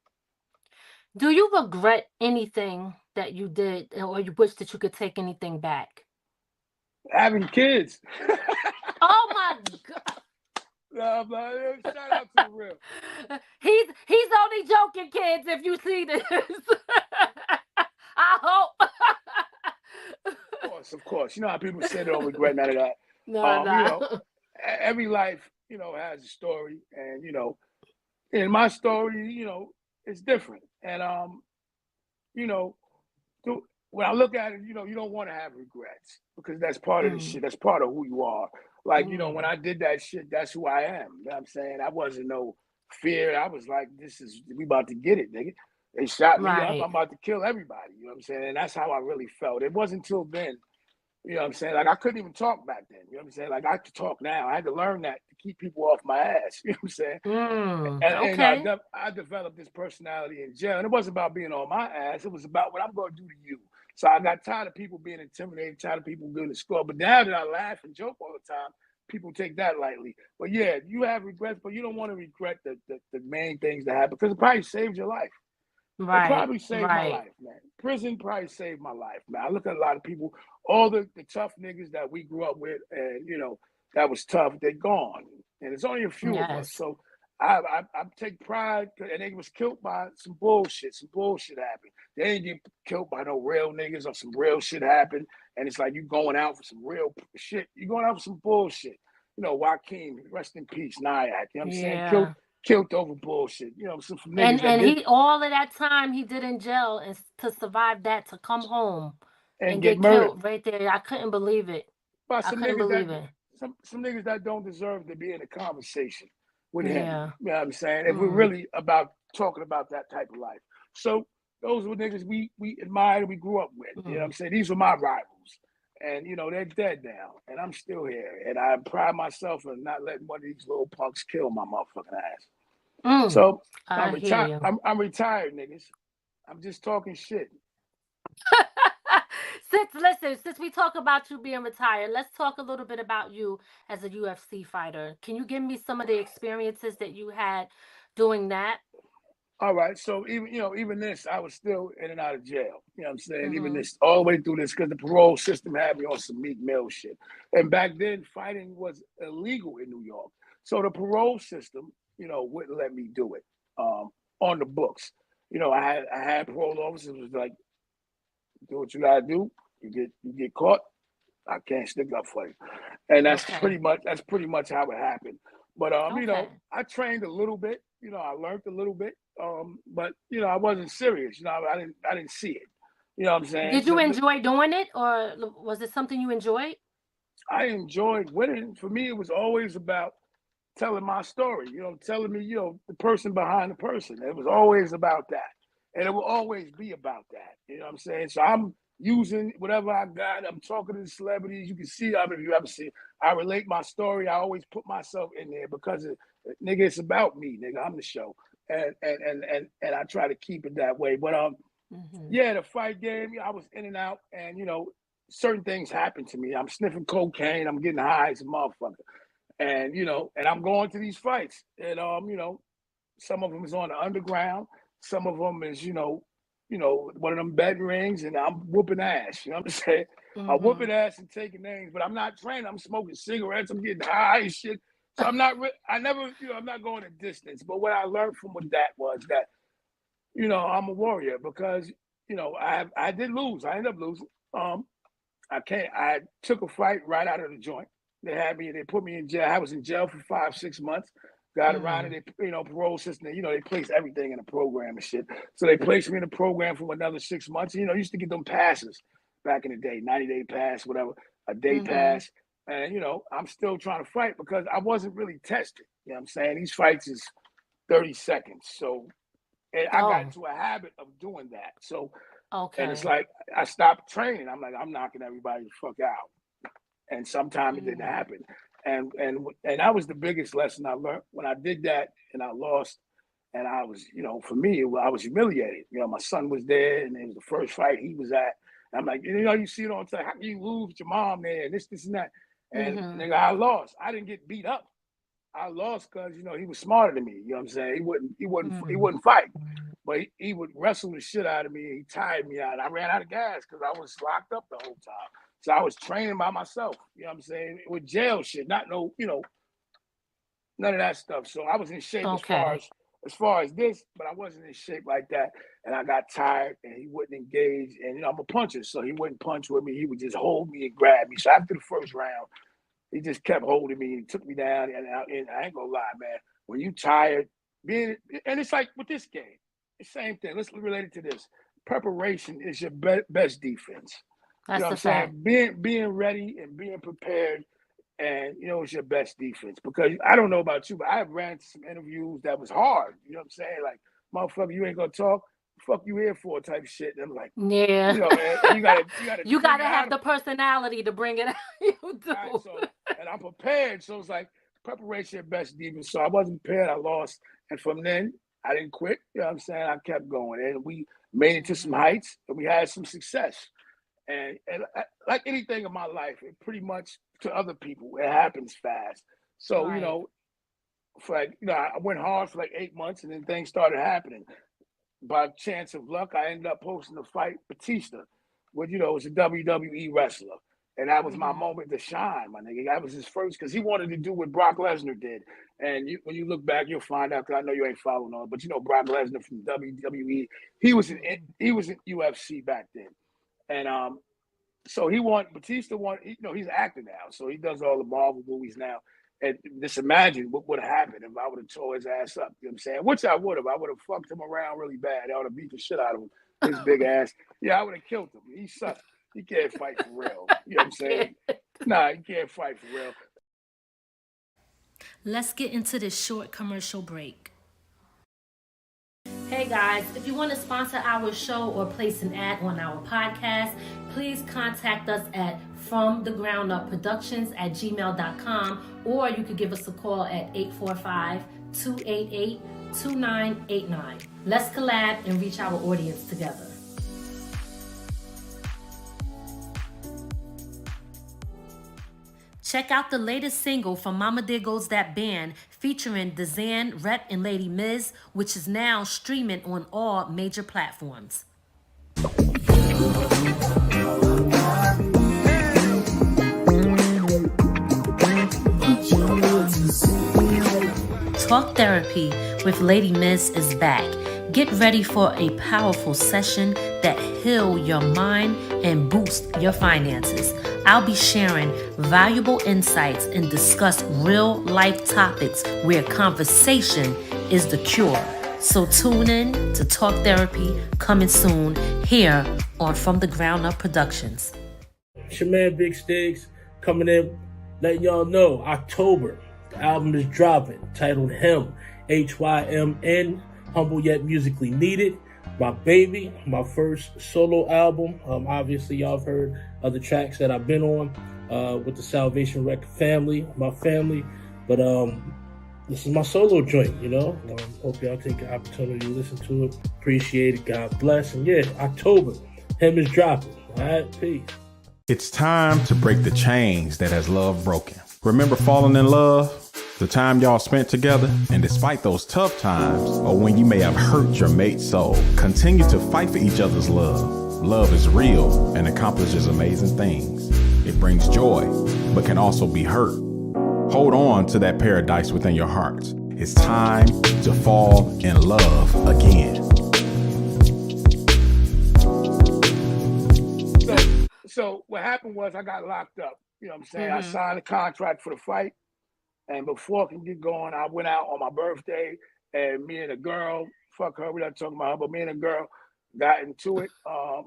S2: Do you regret anything that you did, or you wish that you could take anything back?
S3: Having kids.
S2: Oh my God.
S3: No, shout out to the real.
S2: He's only joking, kids, if you see this. I hope.
S3: Of course. You know how people say they don't regret none of that.
S2: No.
S3: Every life, has a story, and in my story, it's different. And when I look at it, you don't want to have regrets because that's part of the shit. That's part of who you are. Like, when I did that shit, that's who I am. You know what I'm saying? I wasn't no fear. I was like, we about to get it, nigga. They shot me up. I'm about to kill everybody. You know what I'm saying? And that's how I really felt. It wasn't until then, you know what I'm saying? Like, I couldn't even talk back then. You know what I'm saying? Like, I could talk now. I had to learn that to keep people off my ass. You know what I'm saying? And I developed this personality in jail. And it wasn't about being on my ass. It was about what I'm going to do to you. So I got tired of people being intimidated, tired of people doing the score. But now that I laugh and joke all the time, people take that lightly. But yeah, you have regrets, but you don't want to regret the main things that happen because it probably saved your life. It probably saved my life, man. Prison probably saved my life, man. I look at a lot of people, all the tough niggas that we grew up with, and that was tough. They're gone, and it's only a few of us. So I take pride, and they was killed by some bullshit. Some bullshit happened. They didn't get killed by no real niggas or some real shit happened. And it's like you going out for some real shit. You going out for some bullshit. Joaquin, rest in peace, Nyack. You know what I'm saying? Killed over bullshit. Some niggas
S2: and he all of that time he did in jail and to survive that, to come home and get killed right there. I couldn't believe it.
S3: I couldn't believe it. Some niggas that don't deserve to be in a conversation with him. You know what I'm saying? If we're really about talking about that type of life. So those were niggas we admired and we grew up with. You know what I'm saying? These were my rivals. And, they're dead now. And I'm still here. And I pride myself in not letting one of these little punks kill my motherfucking ass. So I'm retired, niggas. I'm just talking shit.
S2: Since we talk about you being retired, let's talk a little bit about you as a UFC fighter. Can you give me some of the experiences that you had doing that?
S3: All right. So even this, I was still in and out of jail. You know what I'm saying? Even
S2: Mm-hmm.
S3: this, all the way through this, because the parole system had me on some Meek Mill shit. And back then, fighting was illegal in New York. So the parole system, wouldn't let me do it on the books. I had parole officers was like, do what you gotta do. You get caught, I can't stick up for you. And that's
S2: Okay.
S3: pretty much how it happened. But
S2: Okay.
S3: I trained a little bit, I learned a little bit. But I wasn't serious. I didn't see it. You know what I'm saying?
S2: Did you enjoy doing it, or was it something you enjoyed?
S3: I enjoyed winning. For me, it was always about telling my story, telling me, the person behind the person. It was always about that. And it will always be about that. You know what I'm saying? So I'm using whatever I got. I'm talking to the celebrities. You can see, if you ever see, I relate my story. I always put myself in there because, nigga, it's about me, nigga. I'm the show. And I try to keep it that way. But yeah, the fight game, I was in and out, and certain things happen to me. I'm sniffing cocaine, I'm getting high as a motherfucker. And I'm going to these fights. And some of them is on the underground, some of them is, one of them bed rings, and I'm whooping ass. You know what I'm saying? I'm
S2: Mm-hmm.
S3: whooping ass and taking names, but I'm not training. I'm smoking cigarettes, I'm getting high and shit. So I'm not I never, I'm not going a distance. But what I learned from with that was that, I'm a warrior because, I did lose. I ended up losing. I took a fight right out of the joint. They put me in jail. I was in jail for 5, 6 months. Got around it, parole system, they place everything in a program and shit. So they placed me in a program for another 6 months. Used to get them passes back in the day, 90-day pass, whatever, a day pass. And, I'm still trying to fight because I wasn't really tested. You know what I'm saying? These fights is 30 seconds. So and I got into a habit of doing that. So, and it's like, I stopped training. I'm like, I'm knocking everybody the fuck out. And sometimes it didn't happen. And that was the biggest lesson I learned when I did that and I lost. And I was, for me, I was humiliated. My son was there and it was the first fight he was at. And I'm like, you see it on time. How can you lose with your mom there? And this, and that. And nigga, I lost. I didn't get beat up. I lost because, he was smarter than me. You know what I'm saying? He wouldn't fight. But he would wrestle the shit out of me. And he tired me out. I ran out of gas because I was locked up the whole time. So I was training by myself. You know what I'm saying? With jail shit, not none of that stuff. So I was in shape as far as this, but I wasn't in shape like that. And I got tired and he wouldn't engage. And I'm a puncher, so he wouldn't punch with me. He would just hold me and grab me. So after the first round, he just kept holding me. He took me down. And I ain't gonna lie, man. When you tired, and it's like with this game, the same thing. Let's relate it to this. Preparation is your best defense.
S2: That's
S3: what I'm saying? Being ready and being prepared, and it's your best defense. Because I don't know about you, but I ran some interviews that was hard. You know what I'm saying? Like, motherfucker, you ain't gonna talk. Fuck you here for type shit. And I'm like,
S2: yeah,
S3: and you gotta
S2: have the personality to bring it out. You do.
S3: Right, so, and I'm prepared. So it's like preparation your best defense. So I wasn't prepared. I lost, and from then I didn't quit. You know what I'm saying? I kept going, and we made it to some heights, and we had some success. And like anything in my life, it pretty much to other people, it happens fast. So, I went hard for like 8 months and then things started happening. By chance of luck, I ended up hosting a fight, Batista, which, was a WWE wrestler. And that was my moment to shine, my nigga. That was his first, because he wanted to do what Brock Lesnar did. And when you look back, you'll find out, because I know you ain't following on, but Brock Lesnar from WWE, he was in UFC back then. And so Batista he's an actor now. So he does all the Marvel movies now. And just imagine what would have happened if I would have tore his ass up. You know what I'm saying? Which I would have. I would have fucked him around really bad. I would have beat the shit out of him. His big ass. Yeah, I would have killed him. He sucked. He can't fight for real. You know what I'm saying? Nah, he can't fight for real.
S2: Let's get into this short commercial break. Hey guys, if you want to sponsor our show or place an ad on our podcast, please contact us at fromthegroundupproductions@gmail.com, or you could give us a call at 845-288-2989. Let's collab and reach our audience together. Check out the latest single from Mama There Goes That Band featuring Dazan, Rep, and Lady Miz, which is now streaming on all major platforms. Talk Therapy with Lady Miz is back. Get ready for a powerful session that heal your mind and boost your finances. I'll be sharing valuable insights and discuss real life topics where conversation is the cure. So tune in to Talk Therapy, coming soon here on From the Ground Up Productions.
S4: It's your man Big Stiggs coming in, letting y'all know October, the album is dropping, titled Him, Hymn, Humble Yet Musically Needed. My baby, my first solo album. Obviously, y'all have heard other tracks that I've been on with the Salvation Record family, my family. But this is my solo joint, you know. Hope y'all take the opportunity to listen to it. Appreciate it. God bless. And yeah, October, Him is dropping. All right, peace.
S5: It's time to break the chains that has love broken. Remember falling in love? The time y'all spent together, and despite those tough times, or when you may have hurt your mate's soul, continue to fight for each other's love. Love is real and accomplishes amazing things. It brings joy, but can also be hurt. Hold on to that paradise within your hearts. It's time to fall in love again.
S3: So what happened was I got locked up. You know what I'm saying? I signed a contract for the fight. And before I can get going, I went out on my birthday, and me and a girl, fuck her, we're not talking about her, but me and a girl got into it.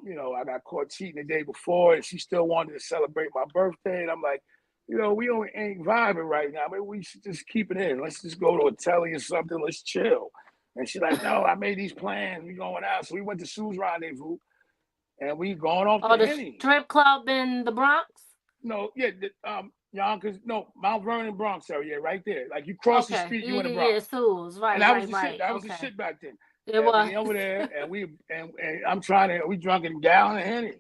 S3: You know, I got caught cheating the day before, and she still wanted to celebrate my birthday. And I'm like, you know, we ain't vibing right now. Maybe we should just keep it in. Let's just go to a telly or something. Let's chill. And she's like, no, I made these plans. We going out. So we went to Sue's Rendezvous, and we going off to Henny.
S2: Strip club in the Bronx?
S3: No, yeah, Yonkers, no, Mount Vernon, Bronx area, right there. Like you cross the street, you in the Bronx.
S2: Yeah, Sue's, right,
S3: and that was the
S2: right.
S3: shit. That was the shit back then.
S2: It was.
S3: We over there, and I'm trying to. We drunk a gallon of Henny.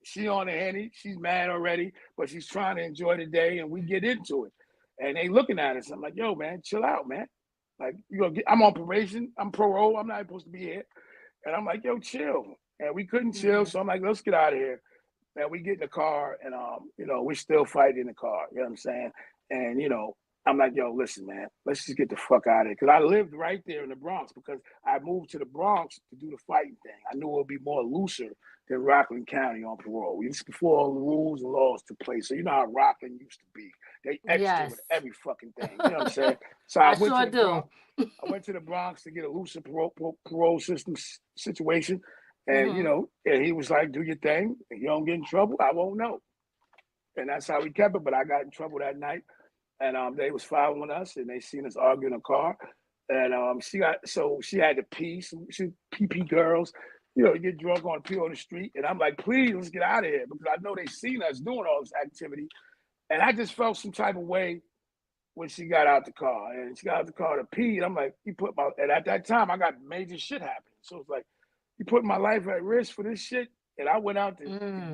S3: She on the Henny. She's mad already, but she's trying to enjoy the day, and we get into it. And they looking at us. I'm like, yo, man, chill out, man. Like I'm on probation. I'm parole. I'm not supposed to be here. And I'm like, yo, chill. And we couldn't chill, so I'm like, let's get out of here. And we get in the car, and you know, we're still fighting in the car. You know what I'm saying? And you know, I'm like, yo, listen, man, let's just get the fuck out of here. Because I lived right there in the Bronx, because I moved to the Bronx to do the fighting thing. I knew it would be more looser than Rockland County on parole. This before all the rules and laws took place. So you know how Rockland used to be. They extra with every fucking thing. You know what I'm saying? So I went to the Bronx to get a looser parole system situation. And, you know, and he was like, do your thing. If you don't get in trouble, I won't know. And that's how we kept it. But I got in trouble that night. And they was following us, and they seen us argue in a car. And she had to pee. She pee girls, you know, get drunk on the street. And I'm like, please, let's get out of here, because I know they seen us doing all this activity. And I just felt some type of way when she got out the car. And she got out the car to pee. And I'm like, and at that time, I got major shit happening. So it's like, you put my life at risk for this shit. And I went out to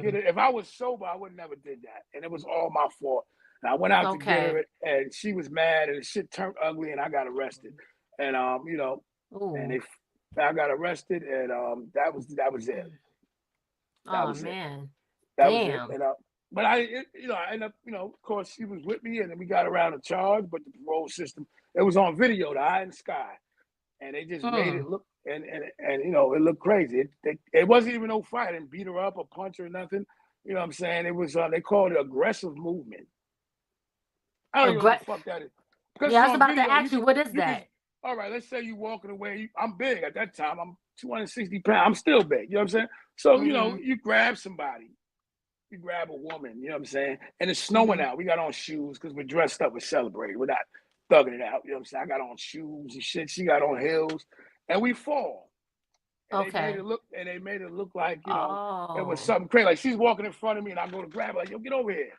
S3: get it. If I was sober, I would never did that. And it was all my fault. And I went out to get her, and she was mad, and the shit turned ugly, and I got arrested. And you know, and I got arrested, and that was it.
S2: Man.
S3: That was it. And, but I ended up, you know, of course, she was with me, and then we got around the charge. But the parole system, it was on video, the eye in the sky, and they just made it look. And you know, it looked crazy. It wasn't even no fight. I didn't beat her up or punch her or nothing. You know what I'm saying? It was they called it aggressive movement. I don't know what the fuck that is.
S2: Yeah, I was about to ask you, what is that?
S3: All right, let's say you walking away. I'm big at that time. I'm 260 pounds. I'm still big. You know what I'm saying? So, you know, you grab somebody. You grab a woman. You know what I'm saying? And it's snowing out. We got on shoes because we're dressed up. We're celebrating. We're not thugging it out. You know what I'm saying? I got on shoes and shit. She got on heels. And we fall. And they made it look like, you know, it was something crazy. Like she's walking in front of me, and I go to grab her, like, yo, get over here.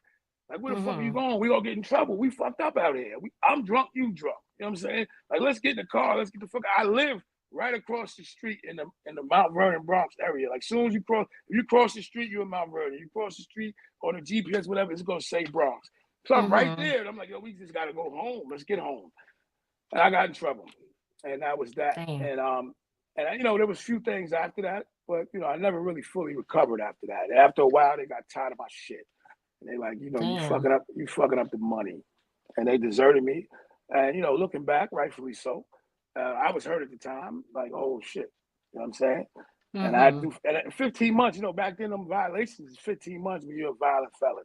S3: Like, where the fuck are you going? We all get in trouble. We fucked up out here. I'm drunk, you drunk. You know what I'm saying? Like, let's get in the car. Let's get the fuck out. I live right across the street in the Mount Vernon, Bronx area. Like, soon as if you cross the street, you're in Mount Vernon. You cross the street on the GPS, whatever, it's going to say Bronx. So I'm right there, and I'm like, yo, we just gotta go home. Let's get home. And I got in trouble, and that was that.
S2: Damn.
S3: And you know, there was a few things after that, but you know, I never really fully recovered after that. After a while, they got tired of my shit, and they like, you know, you fucking up the money, and they deserted me. And you know, looking back, rightfully so. I was hurt at the time, like, oh shit, you know what I'm saying? And I had to do 15 months. You know, back then, them violations is 15 months when you're a violent felon.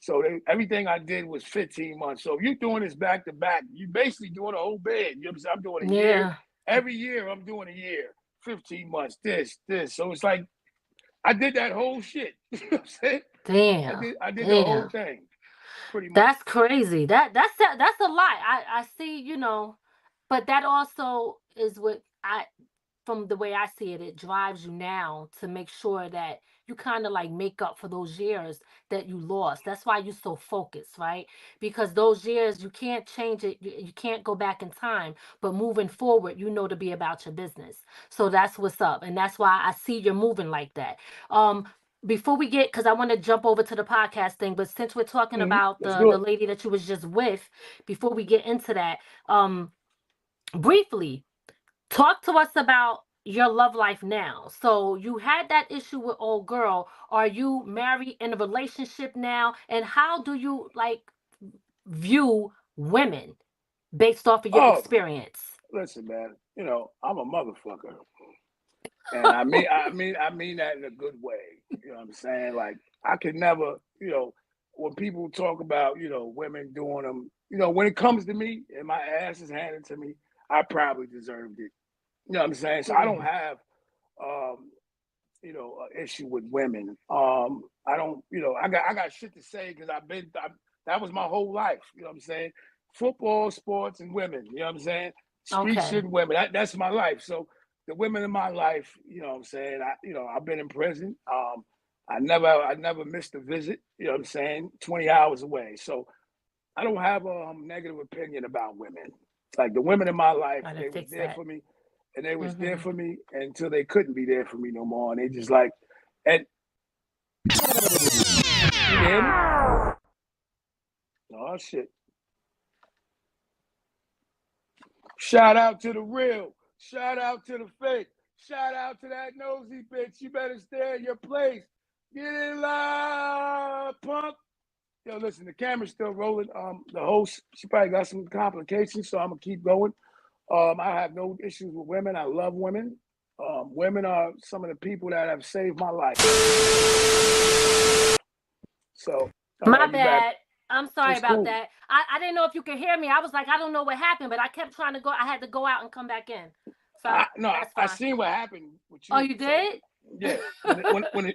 S3: So everything I did was 15 months. So if you're doing this back to back, you're basically doing a whole bid. You know what I'm saying? I'm doing a year. Every year I'm doing a year. 15 months, this. So it's like I did that whole shit. You know what I'm saying?
S2: Damn.
S3: I did the whole thing. Pretty much.
S2: That's crazy. That's a lot. I see, you know, but that also is what from the way I see it, it drives you now to make sure that you kind of like make up for those years that you lost. That's why you're so focused, right? Because those years, you can't change it. You can't go back in time, but moving forward, you know, to be about your business. So that's what's up. And that's why I see you're moving like that. Before we get, because I want to jump over to the podcast thing, but since we're talking about the lady that you was just with, before we get into that, briefly, talk to us about your love life now. So you had that issue with old girl. Are you married in a relationship now? And how do you like view women based off of your experience?
S3: Listen, man, you know, I'm a motherfucker. And I mean that in a good way. You know what I'm saying? Like, I could never, you know, when people talk about, you know, women doing them, you know, when it comes to me and my ass is handed to me, I probably deserved it. You know what I'm saying? So I don't have, you know, an issue with women. I don't, you know, I got shit to say because that was my whole life. You know what I'm saying? Football, sports, and women. You know what I'm saying? Street shit and women. That's my life. So the women in my life, you know what I'm saying? I've been in prison. I never missed a visit. You know what I'm saying? 20 hours away. So I don't have a negative opinion about women. Like the women in my life, they were there for me. And they was there for me until they couldn't be there for me no more. And they just like, and oh shit. Shout out to the real. Shout out to the fake. Shout out to that nosy bitch. You better stay in your place. Get in line, punk. Yo, listen, the camera's still rolling. The host, she probably got some complications, so I'm gonna keep going. I have no issues with women. I love women. Women are some of the people that have saved my life. So
S2: my bad. I'm sorry about that. I didn't know if you could hear me. I was like, I don't know what happened, but I kept trying to go. I had to go out and come back in. So
S3: I seen what happened with you.
S2: Oh, you did?
S3: Yeah.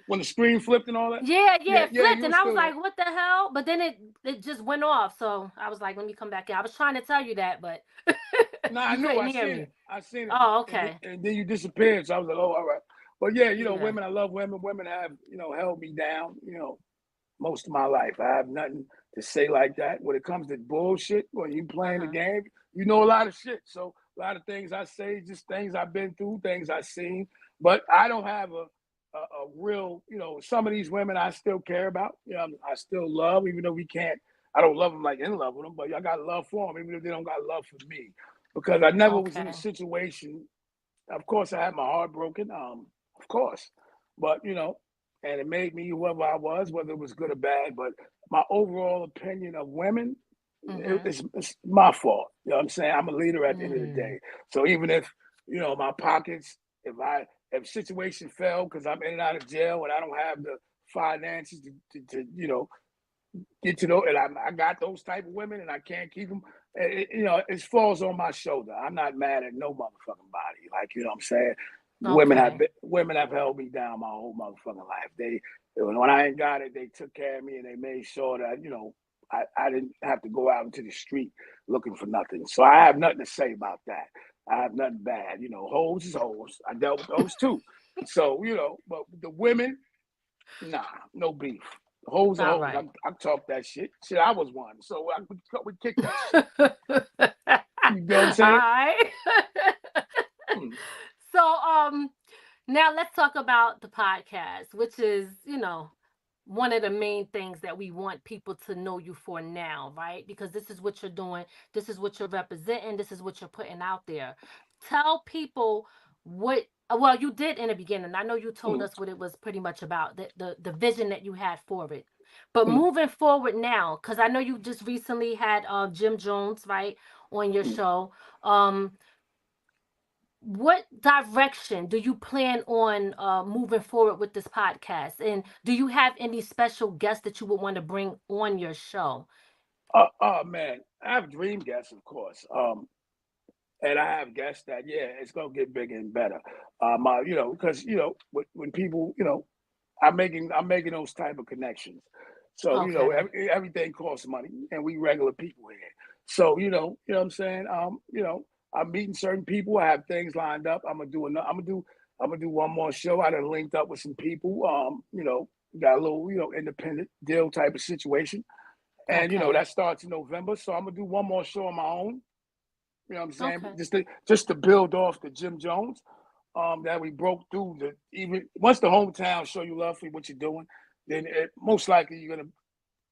S3: When the screen flipped and all that.
S2: Yeah, it flipped, and I was like, what the hell? But then it just went off. So I was like, let me come back in. I was trying to tell you that, but
S3: no, I know. I seen it.
S2: Oh, okay.
S3: And then you disappeared. So I was like, oh, all right. But yeah, you know, women, I love women. Women have, you know, held me down, you know, most of my life. I have nothing to say like that. When it comes to bullshit, when you playing the game, you know a lot of shit. So a lot of things I say, just things I've been through, things I've seen. But I don't have a real, you know, some of these women I still care about. You know, I still love, even though I don't love them like in love with them, but I got love for them, even if they don't got love for me. Because I never was in a situation, of course I had my heart broken, of course. But, you know, and it made me whoever I was, whether it was good or bad. But my overall opinion of women, it's my fault. You know what I'm saying? I'm a leader at the end of the day. So even if, you know, my pockets, if situation fell because I'm in and out of jail and I don't have the finances to you know, get to know, and I got those type of women and I can't keep them, you know, it falls on my shoulder. I'm not mad at no motherfucking body. Like, you know what I'm saying? Women have held me down my whole motherfucking life. When I ain't got it, they took care of me and they made sure that, you know, I didn't have to go out into the street looking for nothing. So I have nothing to say about that. I have nothing bad. You know, hoes is hoes. I dealt with those too. So, you know, but the women, nah, no beef. Hoes are hoes. Right. I talk that shit. Shit, I was one. So we kick that shit. You know what I'm saying?
S2: All right. So, now let's talk about the podcast, which is, you know, one of the main things that we want people to know you for now, right? Because this is what you're doing, this is what you're representing, this is what you're putting out there. Tell people what, well, you did in the beginning. I know you told us what it was pretty much about, the vision that you had for it. But moving forward now, because I know you just recently had Jim Jones, right, on your show. What direction do you plan on moving forward with this podcast? And do you have any special guests that you would want to bring on your show?
S3: Man, I have dream guests, of course. And I have guests that, it's gonna get bigger and better. Because when people, I'm making those type of connections. So everything costs money, and we regular people here. So what I'm saying. I'm meeting certain people. I have things lined up. I'm gonna do one more show. I done linked up with some people. Got a little independent deal type of situation, and that starts in November. So I'm gonna do one more show on my own. You know what I'm saying? Okay. Just to build off the Jim Jones that we broke through. Even once the hometown show you love for what you're doing, then most likely you're gonna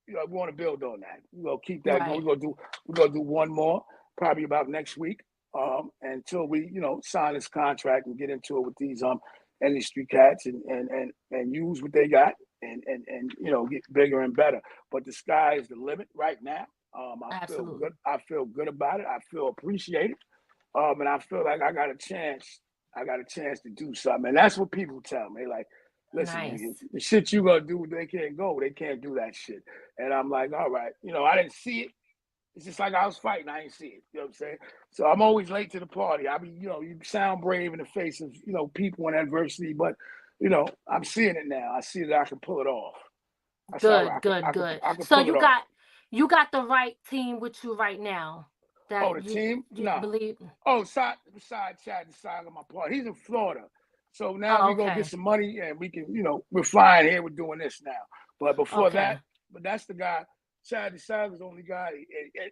S3: we want to build on that. We're gonna keep that going. We're gonna do one more probably about next week. Until we, sign this contract and get into it with these industry cats and use what they got and get bigger and better. But the sky is the limit right now. I feel good. I feel good about it. I feel appreciated. And I feel like I got a chance. I got a chance to do something. And that's what people tell me. Like, listen, the shit you gonna do, they can't go. They can't do that shit. And I'm like, all right, I didn't see it. It's just like I was fighting. I ain't see it. You know what I'm saying? So I'm always late to the party. I mean, you sound brave in the face of, people in adversity, but, I'm seeing it now. I see that I can pull it off.
S2: Good. So you got the right team with you right now.
S3: The team? No.
S2: Believe?
S3: Beside Chad, the my partner. He's in Florida. So now we're going to get some money and we can, we're flying here. We're doing this now. But before that, that's the guy. Chad was the only guy,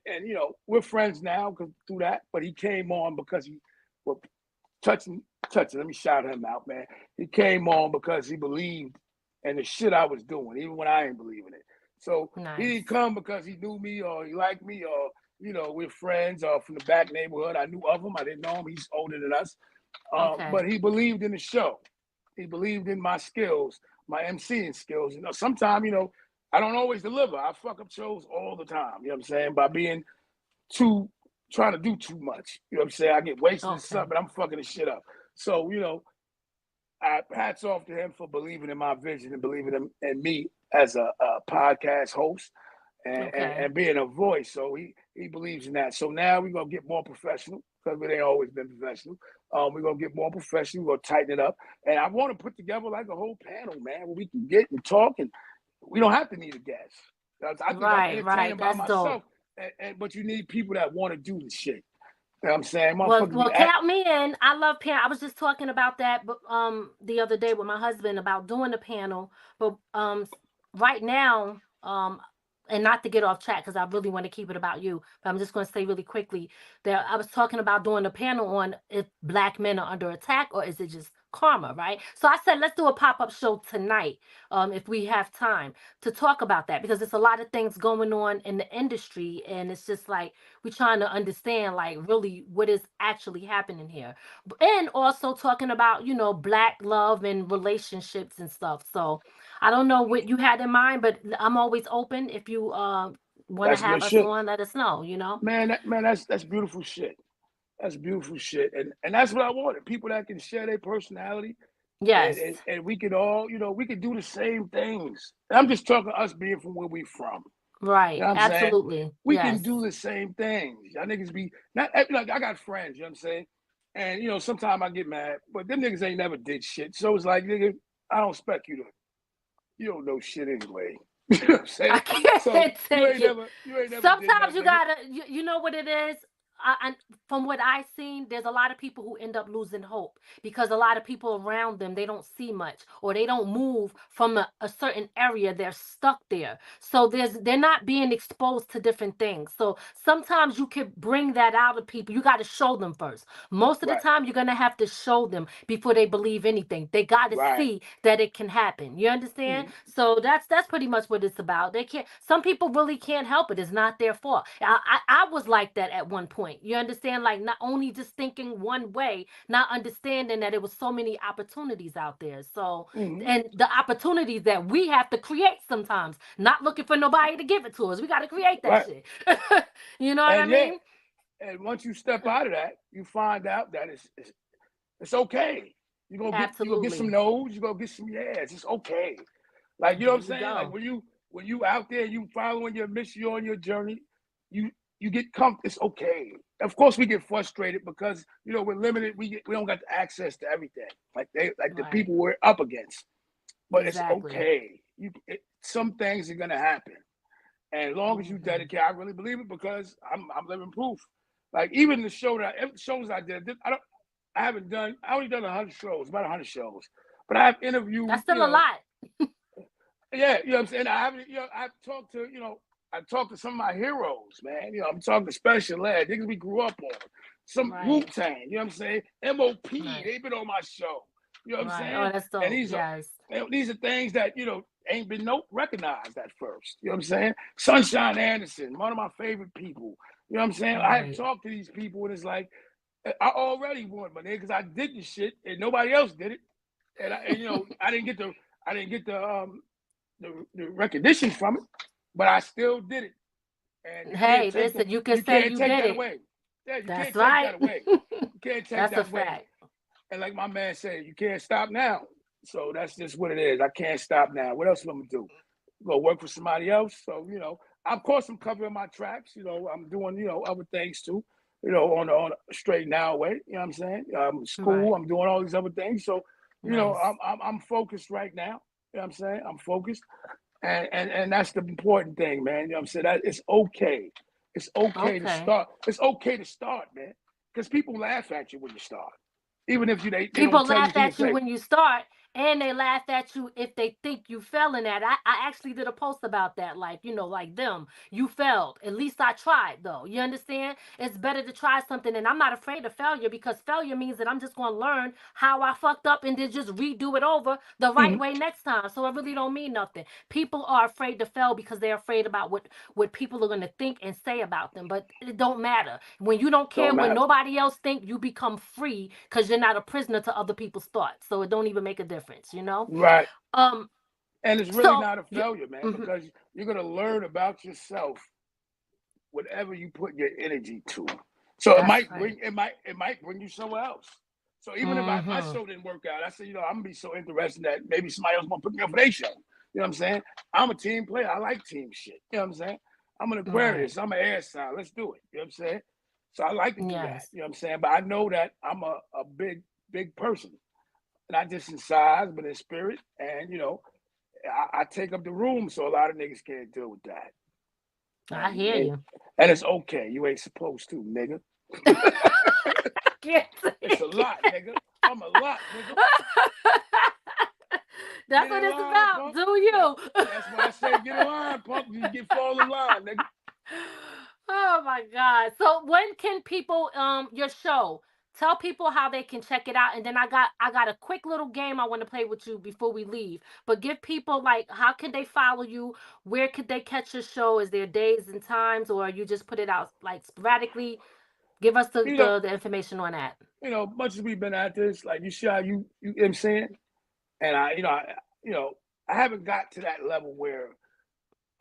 S3: and we're friends now through that. But he came on because he was touching. Let me shout him out, man. He came on because he believed in the shit I was doing, even when I ain't believing it. So he didn't come because he knew me or he liked me or we're friends or from the back neighborhood. I knew of him. I didn't know him. He's older than us. But he believed in the show. He believed in my skills, my emceeing skills. Sometimes I don't always deliver. I fuck up shows all the time. You know what I'm saying? By being trying to do too much. You know what I'm saying? I get wasted and stuff, but I'm fucking the shit up. So, hats off to him for believing in my vision and believing in me as a podcast host and being a voice. So he believes in that. So now we're going to get more professional because we ain't always been professional. We're going to get more professional. We're going to tighten it up. And I want to put together like a whole panel, man, where we can get and talk and we don't have to need a guest. I think I'm entertaining by myself. But you need people that want to do the shit. You know what I'm saying?
S2: Well, count me in. I love panel. I was just talking about that the other day with my husband about doing the panel. But right now, and not to get off track because I really want to keep it about you, but I'm just going to say really quickly that I was talking about doing a panel on if Black men are under attack or is it just karma, right? So I said, let's do a pop-up show tonight if we have time to talk about that because there's a lot of things going on in the industry and it's just like we're trying to understand like really what is actually happening here. And also talking about, Black love and relationships and stuff. So I don't know what you had in mind, but I'm always open. If you want to have us on, let us know,
S3: Man, that's beautiful shit. That's beautiful shit. And that's what I wanted. People that can share their personality.
S2: Yes.
S3: And we could all, we could do the same things. And I'm just talking us being from where we from.
S2: Right. You know absolutely.
S3: Saying? We can do the same things. Y'all niggas be not like I got friends, you know what I'm saying? And sometimes I get mad, but them niggas ain't never did shit. So it's like, nigga, I don't expect you to. You don't know shit anyway. You know what I'm saying?
S2: I can't take it.
S3: You ain't never
S2: sometimes you gotta, you know what it is? from what I've seen, there's a lot of people who end up losing hope because a lot of people around them, they don't see much or they don't move from a certain area. They're stuck there. So they're not being exposed to different things. So sometimes you can bring that out of people. You got to show them first. Most of the
S3: Right.
S2: time, you're going to have to show them before they believe anything. They got to
S3: Right.
S2: see that it can happen. You understand? So that's pretty much what it's about. They can't. Some people really can't help it. It's not their fault. I was like that at one point. You understand? Like not only just thinking one way, not understanding that it was so many opportunities out there. So and the opportunities that we have to create sometimes, not looking for nobody to give it to us. We got to create that shit. You know what I mean?
S3: And once you step out of that, you find out that it's okay. You're gonna get some no's, you're gonna get some yes. It's okay. Like you know what I'm saying? Like when you out there, you following your mission, you're on your journey, you get comfortable. It's okay. Of course, we get frustrated because we're limited. We don't got access to everything like the people we're up against. But it's okay. Some things are gonna happen, and as long as you dedicate, I really believe it because I'm living proof. Like even the shows I did, I only done 100 shows, about 100 shows, but I've interviewed.
S2: That's still a lot.
S3: Yeah, you know what I'm saying. I've talked to some of my heroes, man. I'm talking to Special Ed, niggas we grew up on. Some Wu-Tang, you know what I'm saying? MOP, they've been on my show. You know what I'm saying?
S2: Oh, that's dope.
S3: And these are things that, ain't been recognized at first. You know what I'm saying? Sunshine Anderson, one of my favorite people. You know what I'm saying? I have talked to these people and it's like, I already won, my nigga, because I did the shit and nobody else did it. And I didn't get the recognition from it, but I still did it. And
S2: hey, listen, you can say you did it.
S3: Away. Yeah, you
S2: That's
S3: can't take that away. You can't take
S2: that's
S3: that
S2: a
S3: away.
S2: fact.
S3: And like my man said, you can't stop now. So that's just what it is. I can't stop now. What else am I gonna do? Go work for somebody else. So of course I'm covering my tracks. I'm doing other things too. On a straight now way. You know what I'm saying? School. I'm doing all these other things. So I'm focused right now. You know what I'm saying? I'm focused. And that's the important thing, man. You know what I'm saying? That it's okay. It's okay to start. It's okay to start, man. Because people laugh at you when you start. Even if they
S2: people
S3: don't tell
S2: laugh at you
S3: say.
S2: when you start, and they laugh at you if they think you fell in that. I actually did a post about that, like them. You failed. At least I tried, though. You understand? It's better to try something, and I'm not afraid of failure because failure means that I'm just going to learn how I fucked up and then just redo it over the right way next time. So it really don't mean nothing. People are afraid to fail because they're afraid about what people are going to think and say about them, but it don't matter. When you don't care what nobody else think, you become free because you're not a prisoner to other people's thoughts. So it don't even make a difference,
S3: Right.
S2: And
S3: it's really not a failure, man, because you're gonna learn about yourself whatever you put your energy to. So it might bring you somewhere else. So even if my show didn't work out, I said, I'm gonna be so interested that maybe somebody else want to put me up for their show. You know what I'm saying? I'm a team player. I like team shit. You know what I'm saying? I'm an Aquarius. I'm an air sign. Let's do it. You know what I'm saying? So I like to do that. You know what I'm saying? But I know that I'm a big person. Not just in size, but in spirit. And, I take up the room, so a lot of niggas can't deal with that.
S2: I hear you.
S3: And it's okay. You ain't supposed to, nigga. It's a lot, nigga. I'm a lot, nigga.
S2: That's what it's about. Punk. Do you?
S3: That's why I say get in line, punk. You fall in line, nigga.
S2: Oh my God. So when can people your show? Tell people how they can check it out, and then I got a quick little game I want to play with you before we leave. But give people how can they follow you? Where could they catch your show? Is there days and times, or you just put it out sporadically? Give us the information on that.
S3: Much as we've been at this, like you see how you know what I'm saying, and I haven't got to that level where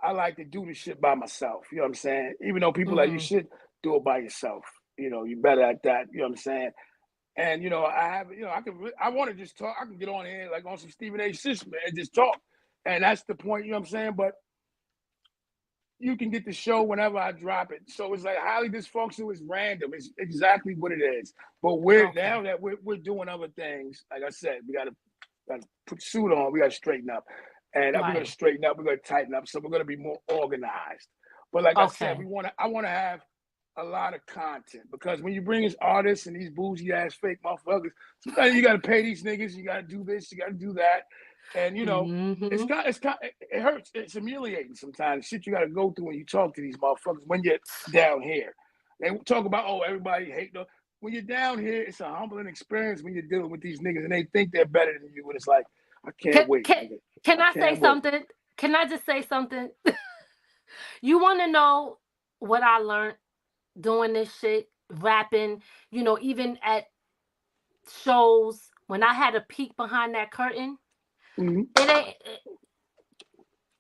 S3: I like to do the shit by myself. You know what I'm saying? Even though people like you should do it by yourself. You're better at that. You know what I'm saying? And I want to just talk. I can get on here like on some Stephen A. System and just talk. And that's the point. You know what I'm saying? But you can get the show whenever I drop it. So it's like highly dysfunctional. It's random. It's exactly what it is. But now that we're doing other things. Like I said, we got to put suit on. We got to straighten up. And we're going to straighten up. We're going to tighten up. So we're going to be more organized. But like I said, I want to have a lot of content, because when you bring these artists and these bougie ass fake motherfuckers, sometimes you got to pay these niggas, you got to do this, you got to do that, and you know, it hurts, it's humiliating sometimes. Shit you got to go through when you talk to these motherfuckers when you're down here. They talk about, oh, everybody hate them. When you're down here, it's a humbling experience when you're dealing with these niggas and they think they're better than you, and it's like, I can't wait.
S2: Can I say something? Can I just say something? You want to know what I learned doing this shit, rapping, you know, even at shows, when I had a peek behind that curtain,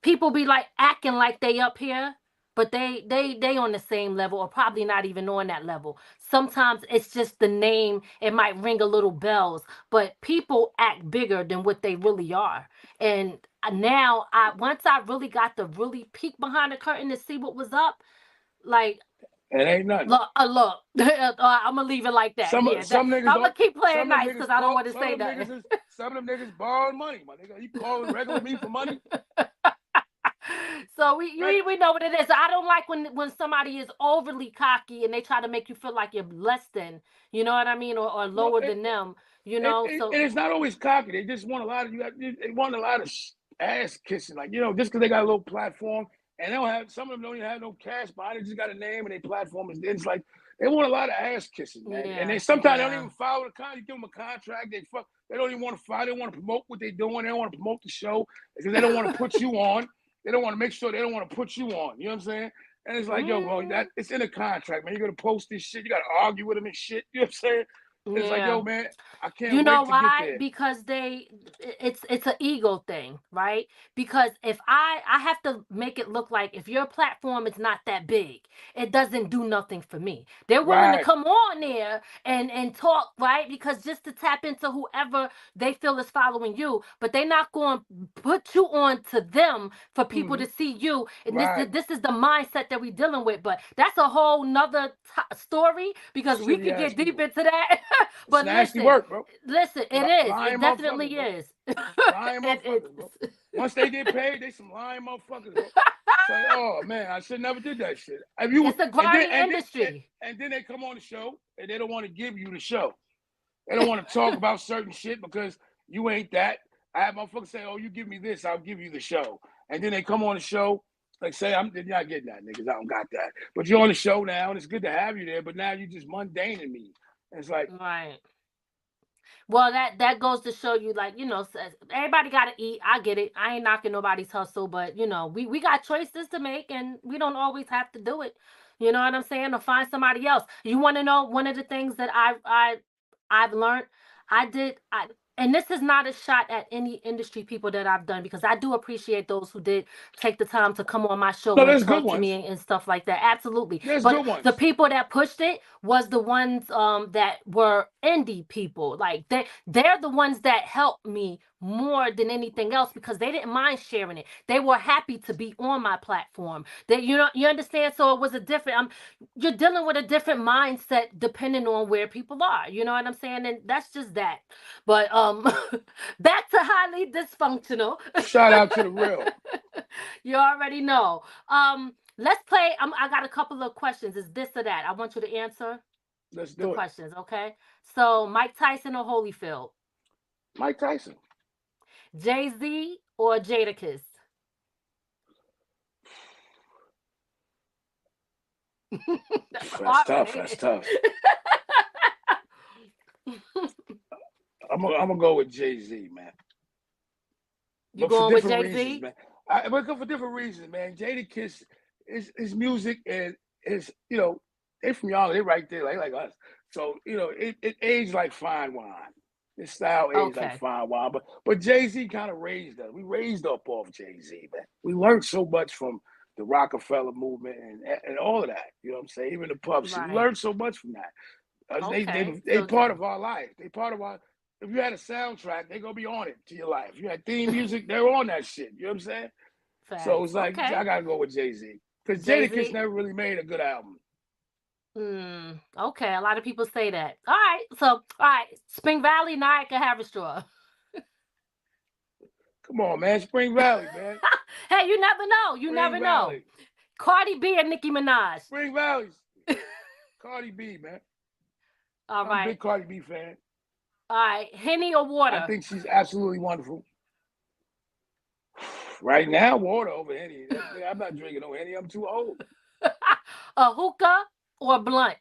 S2: people be like acting like they up here, but they on the same level, or probably not even on that level. Sometimes it's just the name, it might ring a little bells, but people act bigger than what they really are. And now once I really got to really peek behind the curtain to see what was up, like,
S3: it ain't nothing.
S2: Look, I'm gonna leave it like that.
S3: Some niggas
S2: I'm gonna keep playing nice because I don't want to say that.
S3: Some of them niggas borrowing money, my nigga. You calling regular me for money?
S2: So we know what it is. I don't like when somebody is overly cocky and they try to make you feel like you're less than, you know what I mean, or lower than them. You know,
S3: and it's not always cocky. They just want a lot of they want a lot of ass kissing, like, you know, just because they got a little platform. And they don't have, some of them don't even have no cash behind it. They just got a name and their platform is, it's like, they want a lot of ass kissing, man. Yeah, and they sometimes don't even follow the contract. You give them a contract, they don't even want to file. They want to promote what they're doing. They don't want to promote the show because they don't want to put you on. They don't want to make sure they don't want to put you on. You know what I'm saying? And it's like, yo, well, it's in the contract, man. You're going to post this shit. You got to argue with them and shit. You know what I'm saying? It's like, yo, man, I can't.
S2: You know why? Because it's an ego thing, right? Because if I have to make it look like if your platform is not that big, it doesn't do nothing for me. They're willing to come on there and talk, right? Because just to tap into whoever they feel is following you, but they're not going to put you on to them for people to see you. And this is the mindset that we're dealing with. But that's a whole nother story, because we could get deep into that. But
S3: nasty work, bro.
S2: Listen, it is. It definitely is.
S3: Lying motherfuckers, bro. Once they get paid, they some lying motherfuckers, bro. Like, oh man, I should never did that shit.
S2: It's a grimy industry.
S3: And then they come on the show and they don't want to give you the show. They don't want to talk about certain shit because you ain't that. I have motherfuckers say, oh, you give me this, I'll give you the show. And then they come on the show, like, say, you're not getting that, niggas. I don't got that. But you're on the show now, and it's good to have you there. But now you're just mundane in me. It's like,
S2: right. Well, that goes to show you, like, you know, everybody got to eat. I get it. I ain't knocking nobody's hustle, but, you know, we got choices to make, and we don't always have to do it. You know what I'm saying? Or find somebody else. You want to know one of the things that I've learned? And this is not a shot at any industry people that I've done, because I do appreciate those who did take the time to come on my show and talk to me and stuff like that. Absolutely. But the people that pushed it was the ones that were indie people. Like they're the ones that helped me more than anything else, because they didn't mind sharing it. They were happy to be on my platform. You understand? So it was a different, you're dealing with a different mindset depending on where people are. You know what I'm saying? And that's just that. But back to highly dysfunctional.
S3: Shout out to the real.
S2: You already know. Let's play. I got a couple of questions. Is this or that? I want you to answer.
S3: Let's do
S2: the questions, okay? So Mike Tyson or Holyfield?
S3: Mike Tyson.
S2: Jay-Z or Jadakiss?
S3: That's tough. I'm gonna go with Jay-Z, man.
S2: You going with Jay-Z?
S3: I go for different reasons, man. Jadakiss, his music and his, you know, they from y'all, they right there, like us. So, you know, it aged like fine wine. His style aged like fine wine. But Jay-Z kind of raised us. We raised up off Jay-Z, man. We learned so much from the Rockefeller movement and all of that. You know what I'm saying? Even the pubs. Right. We learned so much from that. They part of our life. They part of our, if you had a soundtrack, they're gonna be on it to your life. If you had theme music, they're on that shit. You know what I'm saying? Fact. So it's like, I gotta go with Jay-Z. Because Jadakiss never really made a good album.
S2: Okay, a lot of people say that. All right, Spring Valley, Niagara, Haverstraw.
S3: Come on, man, Spring Valley, man.
S2: Hey, you never know. You never know. Cardi B and Nicki Minaj.
S3: Spring Valley. Cardi B, man.
S2: All
S3: I'm a
S2: right.
S3: big Cardi B fan.
S2: All right. Henny or water?
S3: I think she's absolutely wonderful. Right now, water over Henny. I'm not drinking no Henny. I'm too old.
S2: A hookah or blunt?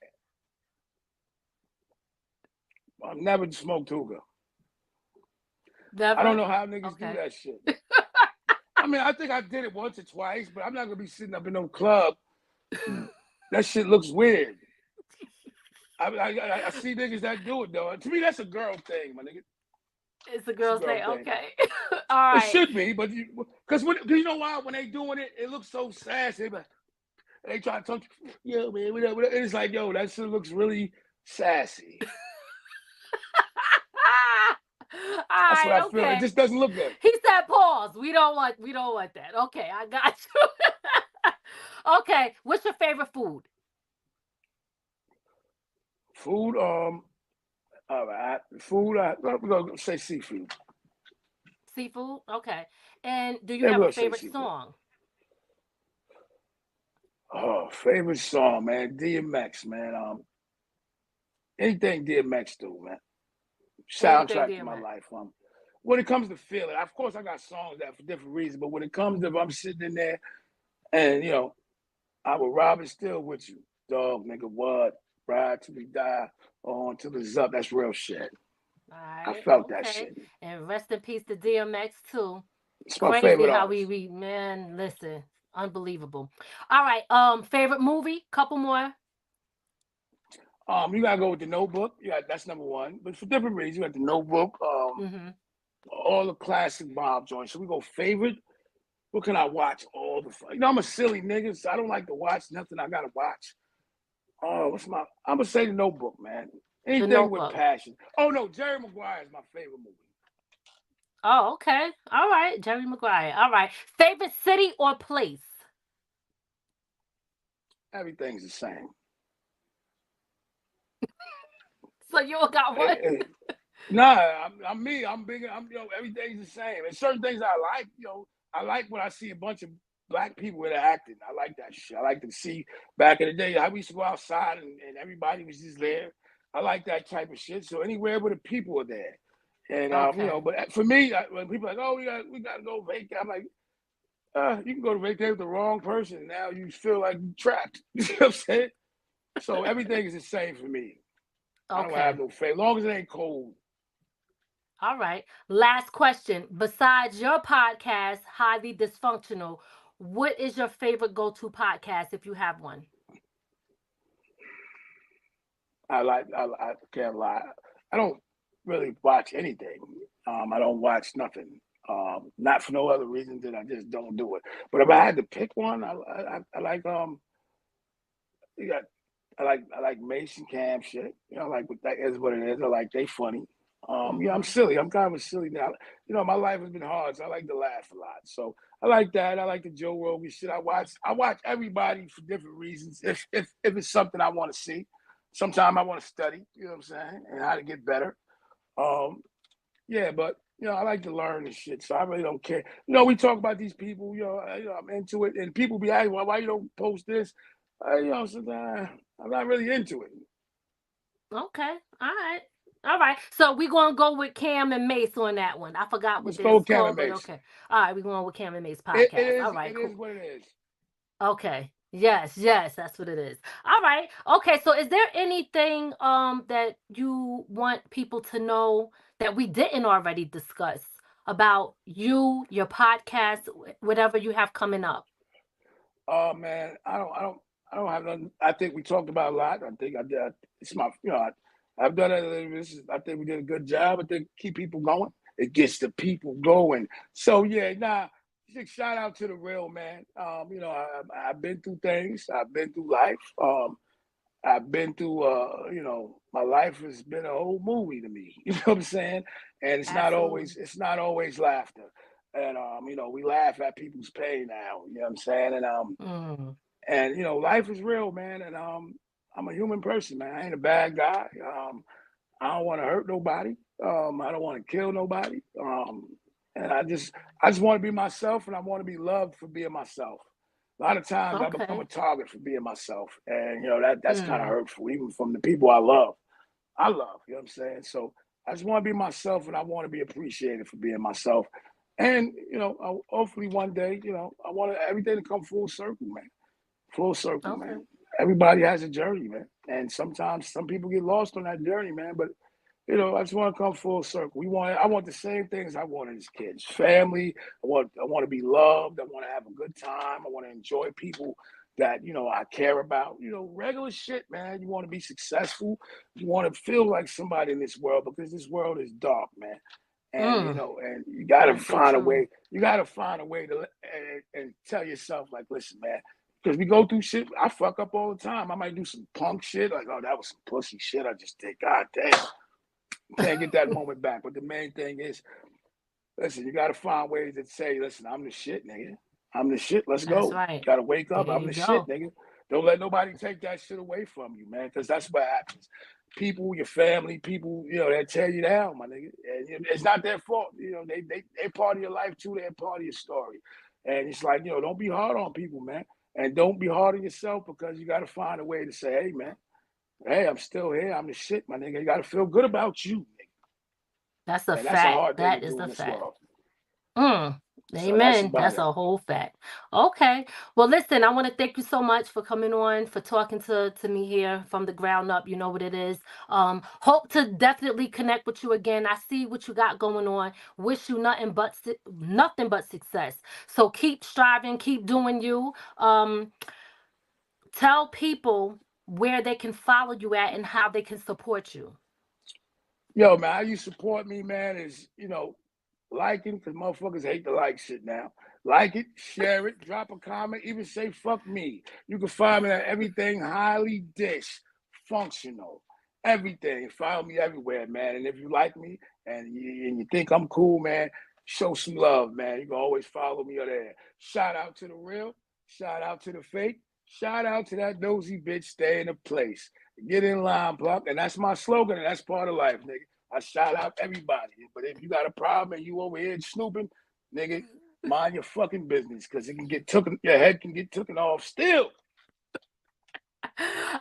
S3: I've never smoked hookah.
S2: Never?
S3: I don't know how niggas do that shit. I mean, I think I did it once or twice, but I'm not gonna be sitting up in no club. That shit looks weird. I see niggas that do it though. To me, that's a girl thing, my nigga.
S2: It's a girl thing. Okay. All right.
S3: It should be, but because you know why? When they doing it, it looks so sassy. They try to talk, yo, man, whatever. It's like, yo, that shit looks really sassy. That's what I feel. It just doesn't look good.
S2: He said, "Pause. We don't want that." Okay, I got you. Okay, what's your favorite food?
S3: Food, all right. Food, we're gonna say seafood.
S2: Seafood, okay. And do you have a favorite song?
S3: Oh, favorite song, man. DMX, man. Anything DMX do, man. Soundtrack to my life. When it comes to feeling, of course, I got songs that for different reasons, but when it comes to if I'm sitting in there and I will rob it still with you, dog, nigga, what? Ride till we die, on till it's up. That's real shit.
S2: All right,
S3: I felt that shit.
S2: And rest in peace to DMX too.
S3: It's my favorite
S2: how
S3: artist.
S2: we man, listen, unbelievable. All right, favorite movie? Couple more.
S3: You gotta go with The Notebook. Yeah, that's number one. But for different reasons, you got The Notebook. All the classic Bob joints. So we go favorite. What can I watch? All the I'm a silly nigga, so I don't like to watch nothing I gotta watch. I'm gonna say The Notebook, man. Anything with passion. Oh no, Jerry Maguire is my favorite movie.
S2: Oh, okay. All right, Jerry Maguire. All right. Favorite city or place?
S3: Everything's the same.
S2: So you got one?
S3: Nah, I'm me. I'm bigger. Everything's the same. And certain things I like, I like when I see a bunch of black people that are acting. I like that shit. I like to see back in the day how we used to go outside and everybody was just there. I like that type of shit. So anywhere where the people are there. And but for me, when people are like, oh, we gotta go vacate, I'm like, you can go to vacate with the wrong person. Now you feel like you're trapped. You know what I'm saying? So everything is the same for me. I don't have no favorite, as long as it ain't cold.
S2: All right. Last question. Besides your podcast, Highly Dysfunctional, what is your favorite go-to podcast if you have one?
S3: I can't lie. I don't really watch anything. I don't watch nothing. Not for no other reason than I just don't do it. But if I had to pick one, I like I like Mason Cam shit. I like what that is what it is. I like they funny. I'm silly. I'm kind of a silly now. My life has been hard, so I like to laugh a lot. So I like that. I like the Joe Rogan shit. I watch everybody for different reasons. If it's something I want to see. Sometimes I want to study, you know what I'm saying, and how to get better. But I like to learn and shit, so I really don't care. We talk about these people, I'm into it, and people be asking, why you don't post this? Sometimes I'm not really into it.
S2: Okay, all right. So we're gonna go with Cam and Mace on that one. I forgot what
S3: this is called, but
S2: okay. All right, we're going with Cam and Mace podcast. All right,
S3: it is what it is.
S2: Okay. Yes, that's what it is. All right. Okay, so is there anything that you want people to know that we didn't already discuss about you, your podcast, whatever you have coming up?
S3: Oh man, I don't have nothing. I think we talked about a lot. I think I did. It's my, I've done it. I think we did a good job. I think keep people going. It gets the people going. So yeah, shout out to the real man. I've been through things. I've been through life. I've been through. My life has been a whole movie to me. You know what I'm saying? And it's not always laughter. And we laugh at people's pain now. You know what I'm saying? And life is real, man. And I'm a human person, man. I ain't a bad guy. I don't want to hurt nobody. I don't want to kill nobody. And I just want to be myself, and I want to be loved for being myself. A lot of times I become a target for being myself. And, you know, that's kind of hurtful, even from the people I love. You know what I'm saying? So I just want to be myself, and I want to be appreciated for being myself. And, you know, hopefully one day, you know, I want everything to come full circle, man. Full circle, man. Everybody has a journey, man. And sometimes some people get lost on that journey, man. But, you know, I just want to come full circle. I want the same things I wanted as kids. Family. I want to be loved. I want to have a good time. I want to enjoy people that, you know, I care about. You know, regular shit, man. You want to be successful. You want to feel like somebody in this world, because this world is dark, man. And, you know, and you got to find a way. You got to find a way to and tell yourself, like, listen, man, because we go through shit. I fuck up all the time. I might do some punk shit. Like, oh, that was some pussy shit I just did. God damn. Can't get that moment back. But the main thing is, listen, you got to find ways to say, listen, I'm the shit, nigga. I'm the shit. Let's go.
S2: Right.
S3: Got to wake up. I'm the shit, nigga. Don't let nobody take that shit away from you, man, because that's what happens. People, your family, people, you know, they tear you down, my nigga. And it's not their fault. You know, they part of your life too. They're part of your story. And it's like, you know, don't be hard on people, man. And don't be hard on yourself, because you got to find a way to say, hey, man, hey, I'm still here. I'm the shit, my nigga. You got to feel good about you, nigga.
S2: That's a fact. That is the fact. Amen. That's a whole fact. Okay. Well, listen, I want to thank you so much for coming on, for talking to me here from the ground up. You know what it is. Hope to definitely connect with you again. I see what you got going on. Wish you nothing but success. So keep striving, keep doing you. Tell people where they can follow you at and how they can support you.
S3: Yo, man, how you support me, man, is, you know, liking, because motherfuckers hate to like shit now. Like it, share it, drop a comment, even say fuck me. You can find me at everything highly dysfunctional. Everything. Follow me everywhere, man. And if you like me and you think I'm cool, man, show some love, man. You can always follow me there. Shout out to the real. Shout out to the fake. Shout out to that nosy bitch. Stay in the place. Get in line, Pluck. And that's my slogan, and that's part of life, nigga. I shout out everybody. But if you got a problem and you over here snooping, nigga, mind your fucking business, because it can get taken. Your head can get taken off still.
S2: All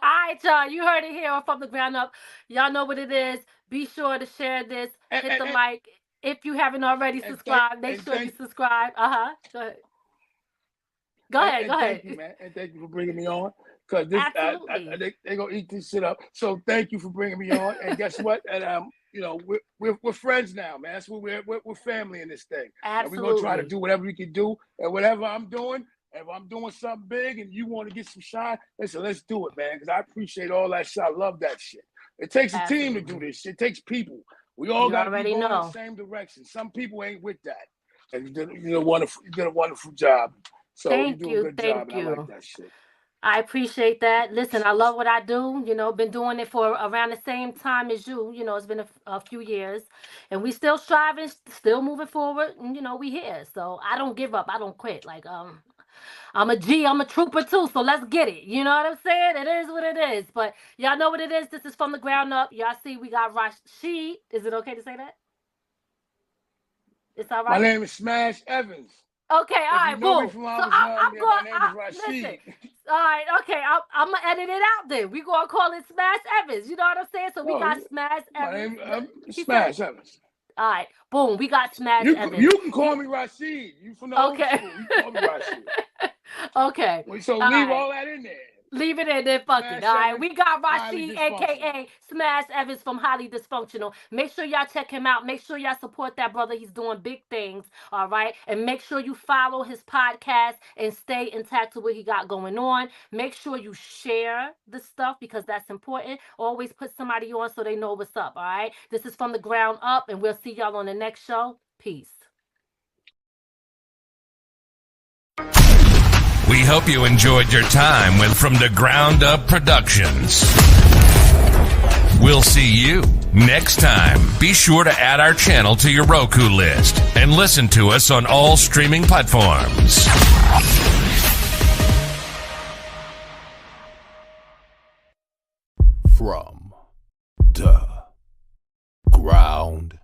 S2: right, y'all. You heard it here from the ground up. Y'all know what it is. Be sure to share this. Hit the like. If you haven't already subscribed, make sure you subscribe. Go ahead. Go ahead.
S3: Thank you, man. And thank you for bringing me on. Because they're going to eat this shit up. So thank you for bringing me on. And guess what? And you know, we're friends now, man. That's what we're family in this thing.
S2: Absolutely.
S3: And we're going to try to do whatever we can do. And whatever I'm doing, if I'm doing something big and you want to get some shine, listen, let's do it, man. Because I appreciate all that shit. I love that shit. It takes a team to do this shit. It takes people. We all got to be going in the same direction. Some people ain't with that. And you did a wonderful job. So you do a good job, and I like that shit.
S2: I appreciate that. Listen, I love what I do. You know, been doing it for around the same time as you. You know, it's been a few years, and we still striving, still moving forward. And you know, we here. So I don't give up. I don't quit. Like I'm a G. I'm a trooper too. So let's get it. You know what I'm saying? It is what it is. But y'all know what it is. This is from the ground up. Y'all see, we got Rashid. Is it okay to say that? It's all right.
S3: My name is Smash Evans.
S2: Okay, all right, boom. So I'm going.
S3: Listen.
S2: All right, okay. I'm gonna edit it out then. We gonna call it Smash Evans. You know what I'm saying? So we got Smash Evans.
S3: My name Smash Evans.
S2: All right, boom. We got Smash Evans.
S3: You can call me Rashid. You from the old school. You can call me Rashid.
S2: Okay.
S3: So leave all that in there.
S2: Leave it in there, fuck it. All right, we got Rashid, aka Smash Evans from Highly Dysfunctional. Make sure y'all check him out. Make sure y'all support that brother. He's doing big things. All right, and make sure you follow his podcast and stay intact to what he got going on. Make sure you share the stuff, because that's important. Always put somebody on so they know what's up. All right, this is from the ground up, and we'll see y'all on the next show. Peace.
S1: We hope you enjoyed your time with From the Ground Up Productions. We'll see you next time. Be sure to add our channel to your Roku list and listen to us on all streaming platforms. From the ground